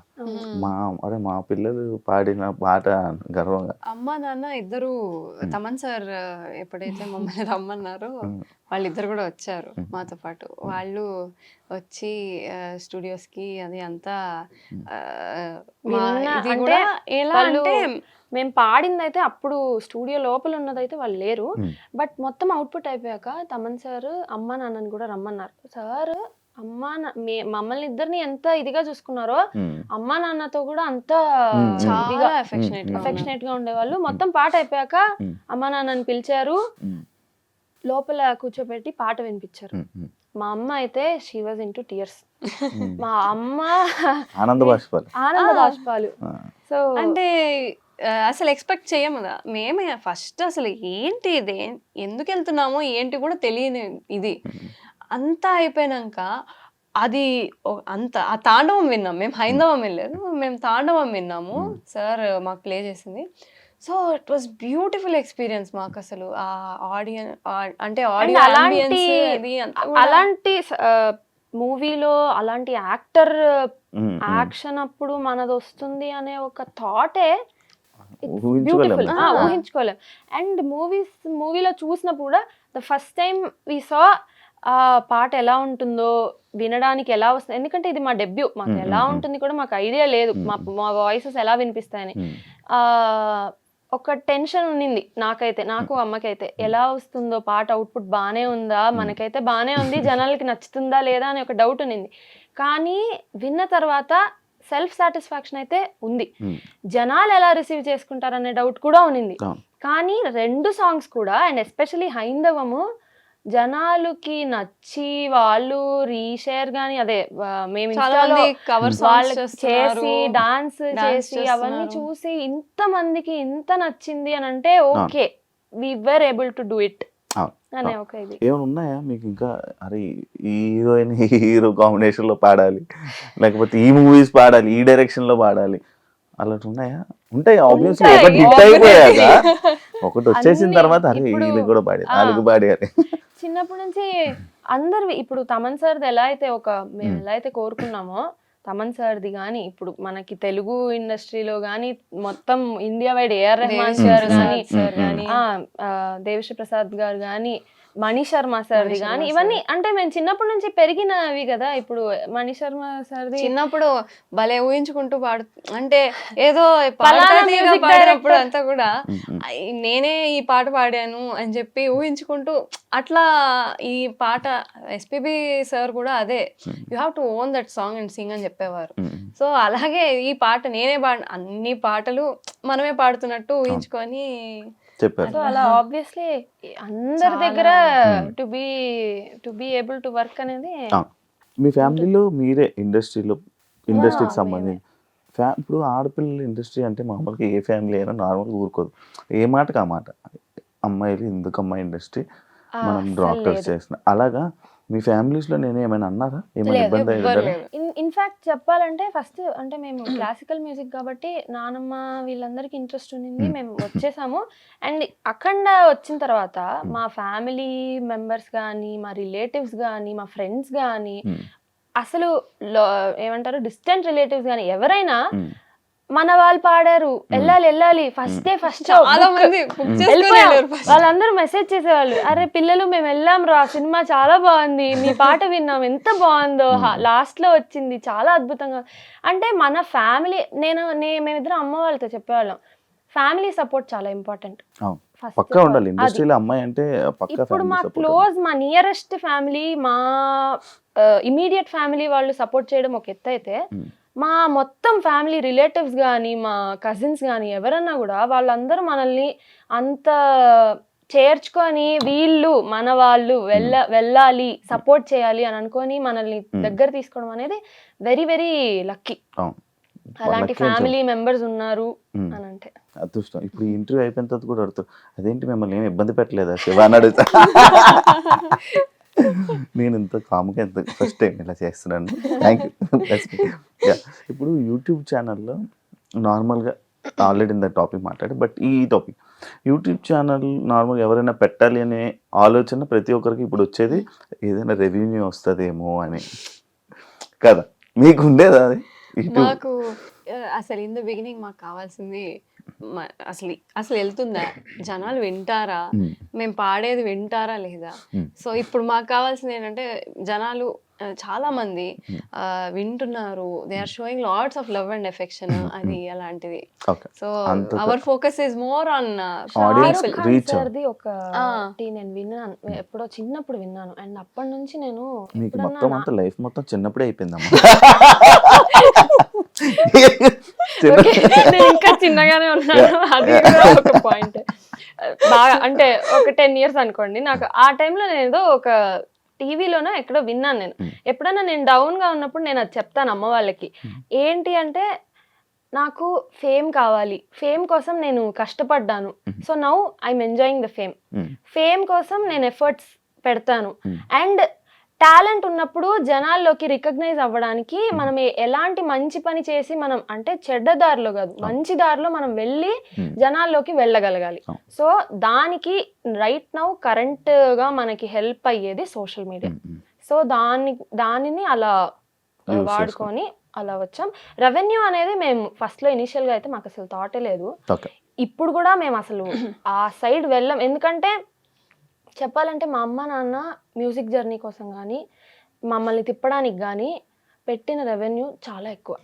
మా పిల్లలు పాడిన పాట గర్వంగా అమ్మ నాన్న ఇద్దరు, తమన్ సార్ ఎప్పుడైతే మమ్మల్ని రమ్మన్నారో వాళ్ళిద్దరు కూడా వచ్చారు మాతో పాటు. వాళ్ళు వచ్చి స్టూడియోస్ కి అది అంతా ఎలా అంటే మేము పాడింది అయితే అప్పుడు స్టూడియో లోపల ఉన్నదైతే వాళ్ళు లేరు, బట్ మొత్తం అవుట్పుట్ అయిపోయాక తమన్ సార్ అమ్మ నాన్నని కూడా రమ్మన్నారు. సార్ మమ్మల్ని ఇద్దరిని ఎంత ఇదిగా చూసుకున్నారో అమ్మా నాన్నతో కూడా అంత చాలా అఫెక్షనేట్ గా ఉండేవాళ్ళు. మొత్తం పాట అయిపోయాక అమ్మా నాన్నని పిలిచారు, లోపల కూర్చోబెట్టి పాట వినిపించారు. మా అమ్మ అయితే షీ వాజ్ ఇంటూ టీయర్స్. మా అమ్మ ఆనంద బాష్పాలు. సో అంటే అసలు ఎక్స్పెక్ట్ చేయము కదా మేమే. ఫస్ట్ అసలు ఏంటి ఇది, ఎందుకు వెళ్తున్నామో ఏంటి కూడా తెలియని ఇది అంతా అయిపోయినాక అది అంత ఆ తాండవం విన్నాం. మేము హైందవం వెళ్ళలేదు, మేము తాండవం విన్నాము, సార్ మాకు ప్లే చేసింది. So it was beautiful experience మాకు. అసలు ఆ ఆడియన్స్ అంటే అలాంటి మూవీలో అలాంటి యాక్టర్ యాక్షన్ అప్పుడు మనది వస్తుంది అనే ఒక థాటే ఊహించుకోలేము. బ్యూటిఫుల్, ఊహించుకోలేం. అండ్ మూవీలో చూసినప్పుడు కూడా ద ఫస్ట్ టైం వి సా ఆ పాట ఎలా ఉంటుందో, వినడానికి ఎలా వస్తుంది, ఎందుకంటే ఇది మా డెబ్యూ, మాకు ఎలా ఉంటుంది కూడా మాకు ఐడియా లేదు, మా వాయిసెస్ ఎలా వినిపిస్తాయని. ఒక టెన్షన్ ఉన్నింది నాకైతే, నాకు అమ్మకైతే, ఎలా వస్తుందో పాట, అవుట్పుట్ బాగానే ఉందా, మనకైతే బాగానే ఉంది, జనాలకి నచ్చుతుందా లేదా అని ఒక డౌట్ ఉన్నింది. కానీ విన్న తర్వాత సెల్ఫ్ సాటిస్ఫాక్షన్ అయితే ఉంది. జనాలు ఎలా రిసీవ్ చేసుకుంటారనే డౌట్ కూడా ఉన్నింది. కానీ 2 సాంగ్స్ కూడా, అండ్ ఎస్పెషలీ హైందవము, జనాలకి నచ్చి వాళ్ళు రీషేర్ గానీ, అదే మేము వాళ్ళకి చేసి డాన్స్ చేసి అవన్నీ చూసి ఇంత మందికి ఇంత నచ్చింది అని అంటే okay, we were able to do it అనే ఒక ఇది. ఏమైనా ఉన్నాయా మీకు ఇంకా, అరే ఈ హీరోయిన్ హీరో కాంబినేషన్ లో పాడాలి, లేకపోతే ఈ మూవీస్ పాడాలి, ఈ డైరెక్షన్ లో పాడాలి, అలాంటి ఉన్నాయా? ఉంటాయి ఆబ్వియస్లీ. ఒకటి హిట్ అయిపోయాక ఒకటి వచ్చేసిన తర్వాత అరే ఇది కూడా పాడారు, వాళ్ళకి పాడారు. చిన్నప్పటి నుంచి అందరు, ఇప్పుడు తమన్ సార్ది ఎలా అయితే మేము ఎలా అయితే కోరుకున్నామో, తమన్ సార్ది కానీ, ఇప్పుడు మనకి తెలుగు ఇండస్ట్రీలో కానీ, మొత్తం India wide AR Rahman sir కానీ, దేవిశ్రీ ప్రసాద్ గారు కానీ, మణి శర్మ సార్ది కానీ, ఇవన్నీ అంటే మేము చిన్నప్పటి నుంచి పెరిగినవి కదా. ఇప్పుడు మణి శర్మ సార్ది చిన్నప్పుడు భలే ఊహించుకుంటూ అంటే ఏదో పాడినప్పుడు అంతా కూడా నేనే ఈ పాట పాడాను అని చెప్పి ఊహించుకుంటూ అట్లా ఈ పాట ఎస్పీబీ సార్ కూడా అదే, you have to own that song and Singh అని చెప్పేవారు. సో అలాగే ఈ పాట నేనే అన్ని పాటలు మనమే పాడుతున్నట్టు ఊహించుకొని చెప్పారు. సో అలా ఆబ్వియస్లీ అందరి దగ్గర to be able to work అనేది. మీ ఫ్యామిలీలో మీరే ఇండస్ట్రీకి సంబంధించి ఇప్పుడు ఆడపిల్లల ఇండస్ట్రీ అంటే మామూలుగా ఏ ఫ్యామిలీ అయినా నార్మల్గా ఊరుకోదు, ఏ మాటకి ఆ మాట, అమ్మాయిలు ఎందుకమ్మా ఇండస్ట్రీ, మనం డాక్టర్స్ చేసిన, అలాగా మీ ఫ్యామిలీస్ లో నేను ఏమైనా అన్నారా, ఏమైనా ఇబ్బంది అయ్యారా? ఇన్ఫాక్ట్ చెప్పాలంటే ఫస్ట్ అంటే మేము క్లాసికల్ మ్యూజిక్ కాబట్టి నానమ్మ వీళ్ళందరికీ ఇంట్రెస్ట్ ఉండింది, మేము వచ్చేసాము. అండ్ అఖండ వచ్చిన తర్వాత మా ఫ్యామిలీ మెంబర్స్ కానీ, మా రిలేటివ్స్ కానీ, మా ఫ్రెండ్స్ కానీ, అసలు ఏమంటారు డిస్టెంట్ రిలేటివ్స్ కానీ ఎవరైనా మన వాళ్ళు పాడారు, వెళ్ళాలి ఫస్ట్ డే ఫస్ట్ వాళ్ళందరూ మెసేజ్ చేసేవాళ్ళు, అరే పిల్లలు మేము వెళ్ళాం రా, సినిమా చాలా బాగుంది, మీ పాట విన్నాం, ఎంత బాగుందో, లాస్ట్ లో వచ్చింది చాలా అద్భుతంగా. అంటే మన ఫ్యామిలీ, మేమిద్దరం అమ్మ వాళ్ళతో చెప్పేవాళ్ళం, ఫ్యామిలీ సపోర్ట్ చాలా ఇంపార్టెంట్. పక్కా ఉండాలి ఇండస్ట్రీలో అమ్మాయి అంటే. ఇప్పుడు మా క్లోజ్, మా నియరెస్ట్ ఫ్యామిలీ, మా ఇమీడియట్ ఫ్యామిలీ వాళ్ళు సపోర్ట్ చేయడం ఒక ఎత్తు అయితే, మా మొత్తం ఫ్యామిలీ రిలేటివ్స్ కానీ, మా కజిన్స్ కానీ ఎవరన్నా కూడా వాళ్ళందరూ మనల్ని అంత చేర్చుకొని, వీళ్ళు మన వాళ్ళు వెళ్ళాలి, సపోర్ట్ చేయాలి అని అనుకొని మనల్ని దగ్గర తీసుకోవడం అనేది వెరీ వెరీ లక్కీ. అలాంటి ఫ్యామిలీ మెంబర్స్ ఉన్నారు అని అంటే అదృష్టం. ఇప్పుడు ఇంటర్వ్యూ అయిపోయిన తర్వాత కూడా అడుగుతారు, అదేంటి మిమ్మల్ని ఏమి ఇబ్బంది పెట్టలేదా శివ అని అడుగుతా. నేను ఇంత కామ్గా ఎంత ఫస్ట్ టైం ఇలా చేస్తున్నాను, థ్యాంక్ యూ. ఇప్పుడు యూట్యూబ్ ఛానల్లో నార్మల్గా ఆల్రెడీ ఇంత టాపిక్ మాట్లాడి, బట్ ఈ టాపిక్ యూట్యూబ్ ఛానల్ నార్మల్గా ఎవరైనా పెట్టాలి అనే ఆలోచన ప్రతి ఒక్కరికి ఇప్పుడు వచ్చేది, ఏదైనా రెవెన్యూ వస్తుందేమో అని కదా, మీకు ఉండేదా అది? మాకు అసలు ఇన్ ద బిగినింగ్ మాకు కావాల్సింది అసలు వెళ్తుందా, జనాలు వింటారా, మేము పాడేది వింటారా లేదా. సో ఇప్పుడు మాకు కావాల్సింది ఏంటంటే జనాలు చాలా మంది వింటున్నారు, they are showing lots of love and affection, అది అలాంటిది. So our focus is more on సార్ది ఒక నేను విన్నాను, ఎప్పుడో చిన్నప్పుడు విన్నాను, అండ్ అప్పటి నుంచి నేను లైఫ్ మొత్తం చిన్నప్పుడే అయిపోయిందమ్మా. ఇంకా చిన్నగానే ఉన్నాను, అది ఒక పాయింట్. బాగా అంటే ఒక 10 years అనుకోండి. నాకు ఆ టైంలో నేను ఏదో ఒక టీవీలోనో ఎక్కడో విన్నాను. నేను ఎప్పుడైనా నేను డౌన్ గా ఉన్నప్పుడు నేను అది చెప్తాను అమ్మ వాళ్ళకి, ఏంటి అంటే నాకు ఫేమ్ కావాలి, ఫేమ్ కోసం నేను కష్టపడ్డాను, so now I'm enjoying the fame కోసం నేను ఎఫర్ట్స్ పెడతాను. అండ్ టాలెంట్ ఉన్నప్పుడు జనాల్లోకి రికగ్నైజ్ అవ్వడానికి మనం ఎలాంటి మంచి పని చేసి, మనం అంటే చెడ్డ దారిలో కాదు మంచి దారిలో మనం వెళ్ళి జనాల్లోకి వెళ్ళగలగాలి. సో దానికి రైట్ నౌ కరెంట్ గా మనకి హెల్ప్ అయ్యేది సోషల్ మీడియా. సో దానిని అలా వాడుకొని అలా వచ్చాం. రెవెన్యూ అనేది మేము ఫస్ట్ లో ఇనిషియల్ గా అయితే మాకు అసలు థాటే లేదు. ఇప్పుడు కూడా మేము అసలు ఆ సైడ్ వెళ్ళాం. ఎందుకంటే చెప్పాలంటే మా అమ్మ నాన్న మ్యూజిక్ జర్నీ కోసం కానీ మమ్మల్ని తిప్పడానికి కానీ పెట్టిన రెవెన్యూ చాలా ఎక్కువ.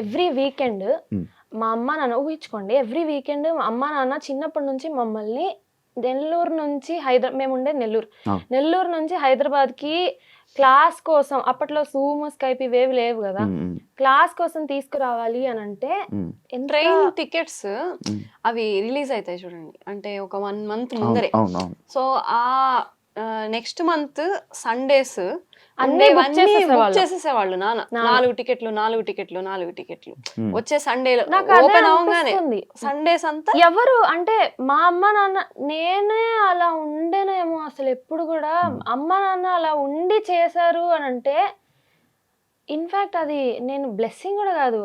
ఎవ్రీ వీకెండ్ మా అమ్మ నాన్న ఊహించుకోండి, ఎవ్రీ వీకెండ్ మా అమ్మ నాన్న చిన్నప్పటి నుంచి మమ్మల్ని నెల్లూరు నుంచి మేము ఉండేది నెల్లూరు నుంచి హైదరాబాద్కి క్లాస్ కోసం, అప్పట్లో జూమ్ స్కైప్ ఇవేవి లేవు కదా, క్లాస్ కోసం తీసుకురావాలి అని అంటే ట్రైన్ టికెట్స్ అవి రిలీజ్ అవుతాయి చూడండి, అంటే ఒక 1 month ముందరే. సో ఆ నెక్స్ట్ మంత్ సండేస్ అన్ని బుక్ చేసేసేవాళ్ళు నాన్న. 4 టికెట్లు వచ్చే సండేలో ఓపెన్ అవగానే సండేస్ అంతా. ఎవరు అంటే మా అమ్మ నాన్న, నేనే అలా ఉండేనేమో అసలు ఎప్పుడు కూడా. అమ్మ నాన్న అలా ఉండి చేశారు అని అంటే ఇన్ఫాక్ట్ అది నేను బ్లెస్సింగ్ కూడా కాదు,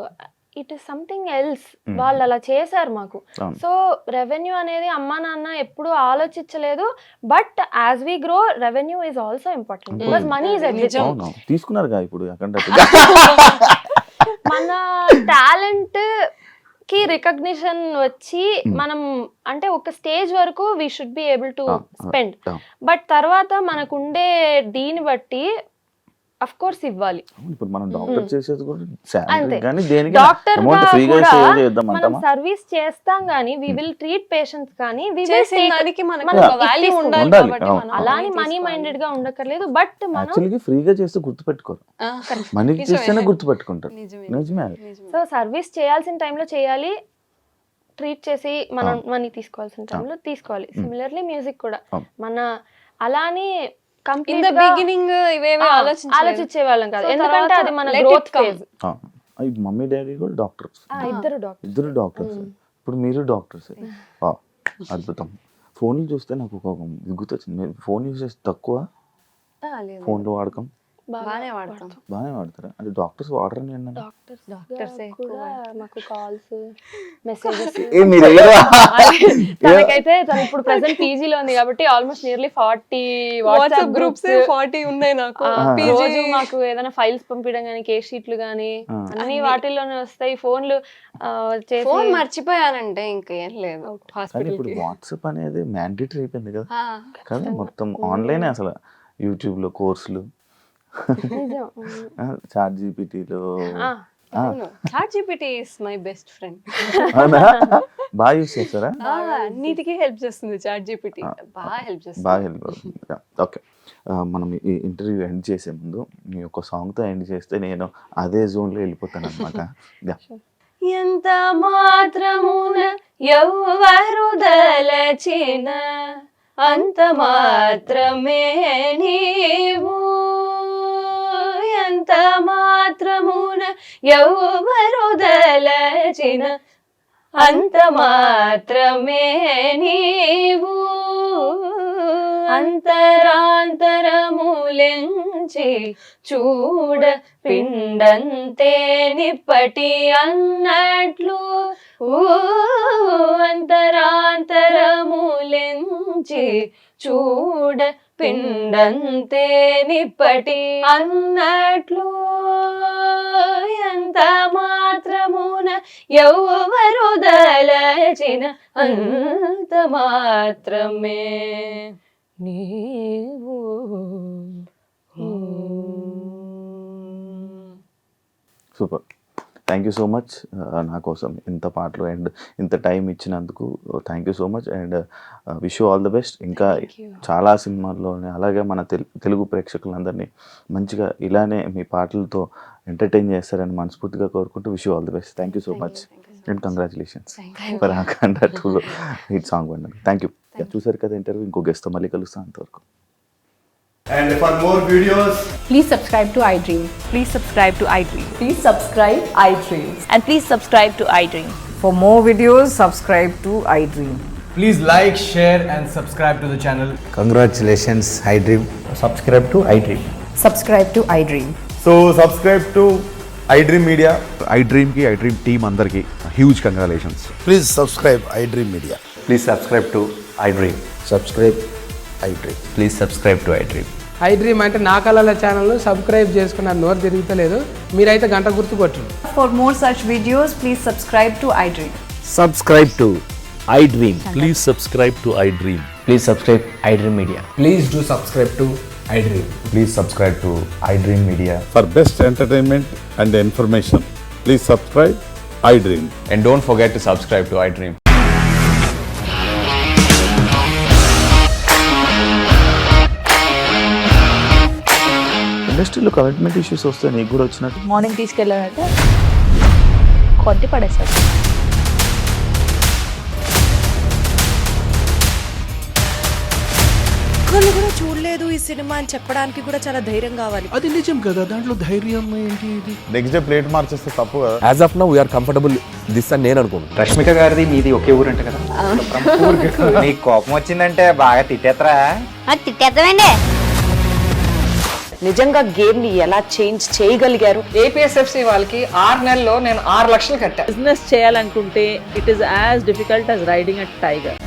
ఇట్ ఇస్ సంథింగ్ ఎల్స్. వాళ్ళు అలా చేశారు మాకు. సో రెవెన్యూ అనేది అమ్మా నాన్న ఎప్పుడు ఆలోచించలేదు. But as we grow revenue is also important because money is everything. తీసుకున్నారు ఇప్పుడు మన టాలెంట్ కి రికగ్నిషన్ వచ్చి మనం అంటే ఒక స్టేజ్ వరకు we should be able to spend. But తర్వాత మనకు ఉండే దీన్ని బట్టి అఫ్ కోర్స్ ఇవ్వాలి. ఇప్పుడు మనం డాక్టర్ చేసేది కూడా శాలరీ అంతే. గాని దేనికి డాక్టర్ అమౌంట్ ఫ్రీగా సేవ్ చేద్దాం మనం అంటామా? సర్వీస్ చేస్తాం కానీ వి విల్ ట్రీట్ పేషెంట్స్ కానీ వి విల్ చేసిన దానికి మనకు మనం ఒక వాల్యూ ఉండాలి ఉండాలి. కాబట్టి అవును. మనం అలాని money మనీ తీసుకోవాలి. మైండెడ్ గా ఉండక్కర్లేదు. బట్ మనం యాక్చువల్లీ ఫ్రీగా చేస్తే గుర్తుపెట్టుకోరు, మనీకి నిజమే. చేస్తేనే గుర్తుపెట్టుకుంటారు. నిజమే. నిజమే. సో సర్వీస్ చేయాల్సిన టైంలో చేయాలి, ట్రీట్ చేసి మనం మనీ తీసుకోవాల్సిన టైంలో తీసుకోవాలి. సిమిలర్లీ మ్యూజిక్ కూడా మన అలాని ఇన్ ద కంప్లీట్ బిగినింగ్ ఇవేమీ ఆలోచించే వాళ్ళం కాదు, So ఎందుకంటే తర్వాత అది మన let it growth come. Phase. Mummy daddy కూడా డాక్టర్స్, ఇద్దరు డాక్టర్. ఇద్దరు డాక్టర్స్. ఇప్పుడు మీరు డాక్టర్స్. అద్భుతం. ఫోన్లు చూస్తే నాకు ఒక ఇది గుర్తొచ్చింది, మీరు ఫోన్ యూసేజ్ తక్కువ, ఫోన్లో వాడకం బాగానే వాడతాం. బాగానే వాడతారా? అంటే డాక్టర్స్ వాడరని ఏంటంటే డాక్టర్స్ కూడా మాకు కాల్స్ మెసేజెస్ తనకైతే తను ఇప్పుడు ప్రెసెంట్ పీజీలో ఉంది కాబట్టి ఆల్మోస్ట్ నియర్లీ 40 వాట్సాప్ గ్రూప్స్ 40 ఉన్నాయి నాకు. రోజు మాకు ఏదైనా ఫైల్స్ పంపించడం కానీ కేస్ షీట్లు కానీ అన్ని వాటిల్లోనే వస్తాయి. ఫోన్లు చేసి ఫోన్ మర్చిపోయానంటే ఇంకేం లేదు కానీ హాస్పిటల్ ఇప్పుడు వాట్సాప్ అనేది మ్యాండేటరీ అయిపోయింది కదా కదా, మొత్తం ఆన్లైన్ అసలు. యూట్యూబ్ లో కోర్సులు, నిజం. చాట్ జీపీటీలో ChatGPT is my best friend. బాగా యూస్ చేస్తారా? అన్నిటికీ హెల్ప్ చేస్తుంది చాట్ జీపీటీ, బాగా హెల్ప్ చేస్తుంది. బాగా హెల్ప్ అవుతుంది. ఓకే, మనం ఈ ఇంటర్వ్యూ ఎండ్ చేసే ముందు మీ ఒక సాంగ్తో ఎండ్ చేస్తే నేను అదే జోన్లో వెళ్ళిపోతాను అనమాట. ఎంత మాత్రమున ఎవ్వరు దలచిన అంత మాత్రమే నీవు, ఎంత మాత్రమున ఎవ్వరు దలచిన అంత మాత్రమే నీవు, అంతరాంతరములెంచి చూడ పిండంతే నిప్పటి అన్నట్లు, అంతరాంతరములెంచి చూడ పిండంతే నిప్పటి అన్నట్లు, ఎంత మాత్రమున ఎవ్వరు దలచిన అంత మాత్రమే నీవు. Super, thank you so much నా కోసం ఇంత పాటలు అండ్ ఇంత టైం ఇచ్చినందుకు thank you so much. And wish you all the best. ఇంకా చాలా సినిమాల్లోనే అలాగే మన తెలుగు ప్రేక్షకులందరినీ మంచిగా ఇలానే మీ పాటలతో ఎంటర్టైన్ చేస్తారని మనస్ఫూర్తిగా కోరుకుంటూ wish you all the best. Thank you so much and congratulations for Akhanda 2 hit song విన్నారు. Thank you. చూసారు కదా ఇంటర్వ్యూ, ఇంకో గెస్ట్తో మళ్ళీ కలుస్తాను. అంతవరకు. And for more videos, Please subscribe to iDream. Please subscribe to iDream. Please subscribe iDream. And please subscribe to iDream. For more videos, subscribe to iDream. please like, share and subscribe to the channel. Congratulations, iDream. Subscribe to iDream. Subscribe to iDream. So subscribe to iDream Media. iDream team అందరికి huge congratulations. Please subscribe iDream Media. Please subscribe to iDream. Subscribe iDream. Please subscribe to iDream. iDream అంటే నా కళల ఛానల్ను subscribe చేసుకున్న నోరు తిరుగుతలేదు, మీరైతే గంట గుర్తు కొట్టండి. For more such videos, please subscribe to iDream. Subscribe to iDream. Please subscribe to iDream. Please subscribe iDream Media. Please do subscribe to iDream. Please subscribe to iDream Media. For best entertainment and information, please subscribe iDream. And don't forget to subscribe to iDream. ఇండస్ట్రీలో commitment issues వస్తే నీకు కూడా వచ్చినట్టు morning తీసుకెళ్ళాలంటే కొట్టి పడేస్తారు. ఒక్కళ్ళు కూడా చూడలేదు ఈ సినిమా అని చెప్పడానికి కూడా చాలా ధైర్యం కావాలి. అది నిజం కదా, దాంట్లో ధైర్యం ఏంటి ఇది? నెక్స్ట్ డే ప్లేట్ మార్చేస్తే తప్పు కదా. As of now we are comfortable this అని నేను అనుకుంటున్నాను. రష్మిక గారిది మీది ఒకే ఊరు అంట కదా. నీకు కోపం వచ్చిందంటే బాగా తిట్టేత్తరా? తిట్టేద్దామండి. నిజంగా గేమ్ ని ఎలా చేంజ్ చేయగలిగారు? ఏపీఎస్ఎఫ్సి వాళ్ళకి 6 నెలల్లో నేను 6 లక్షలు కట్టా. బిజినెస్ చేయాలనుకుంటే it is as difficult as riding a tiger.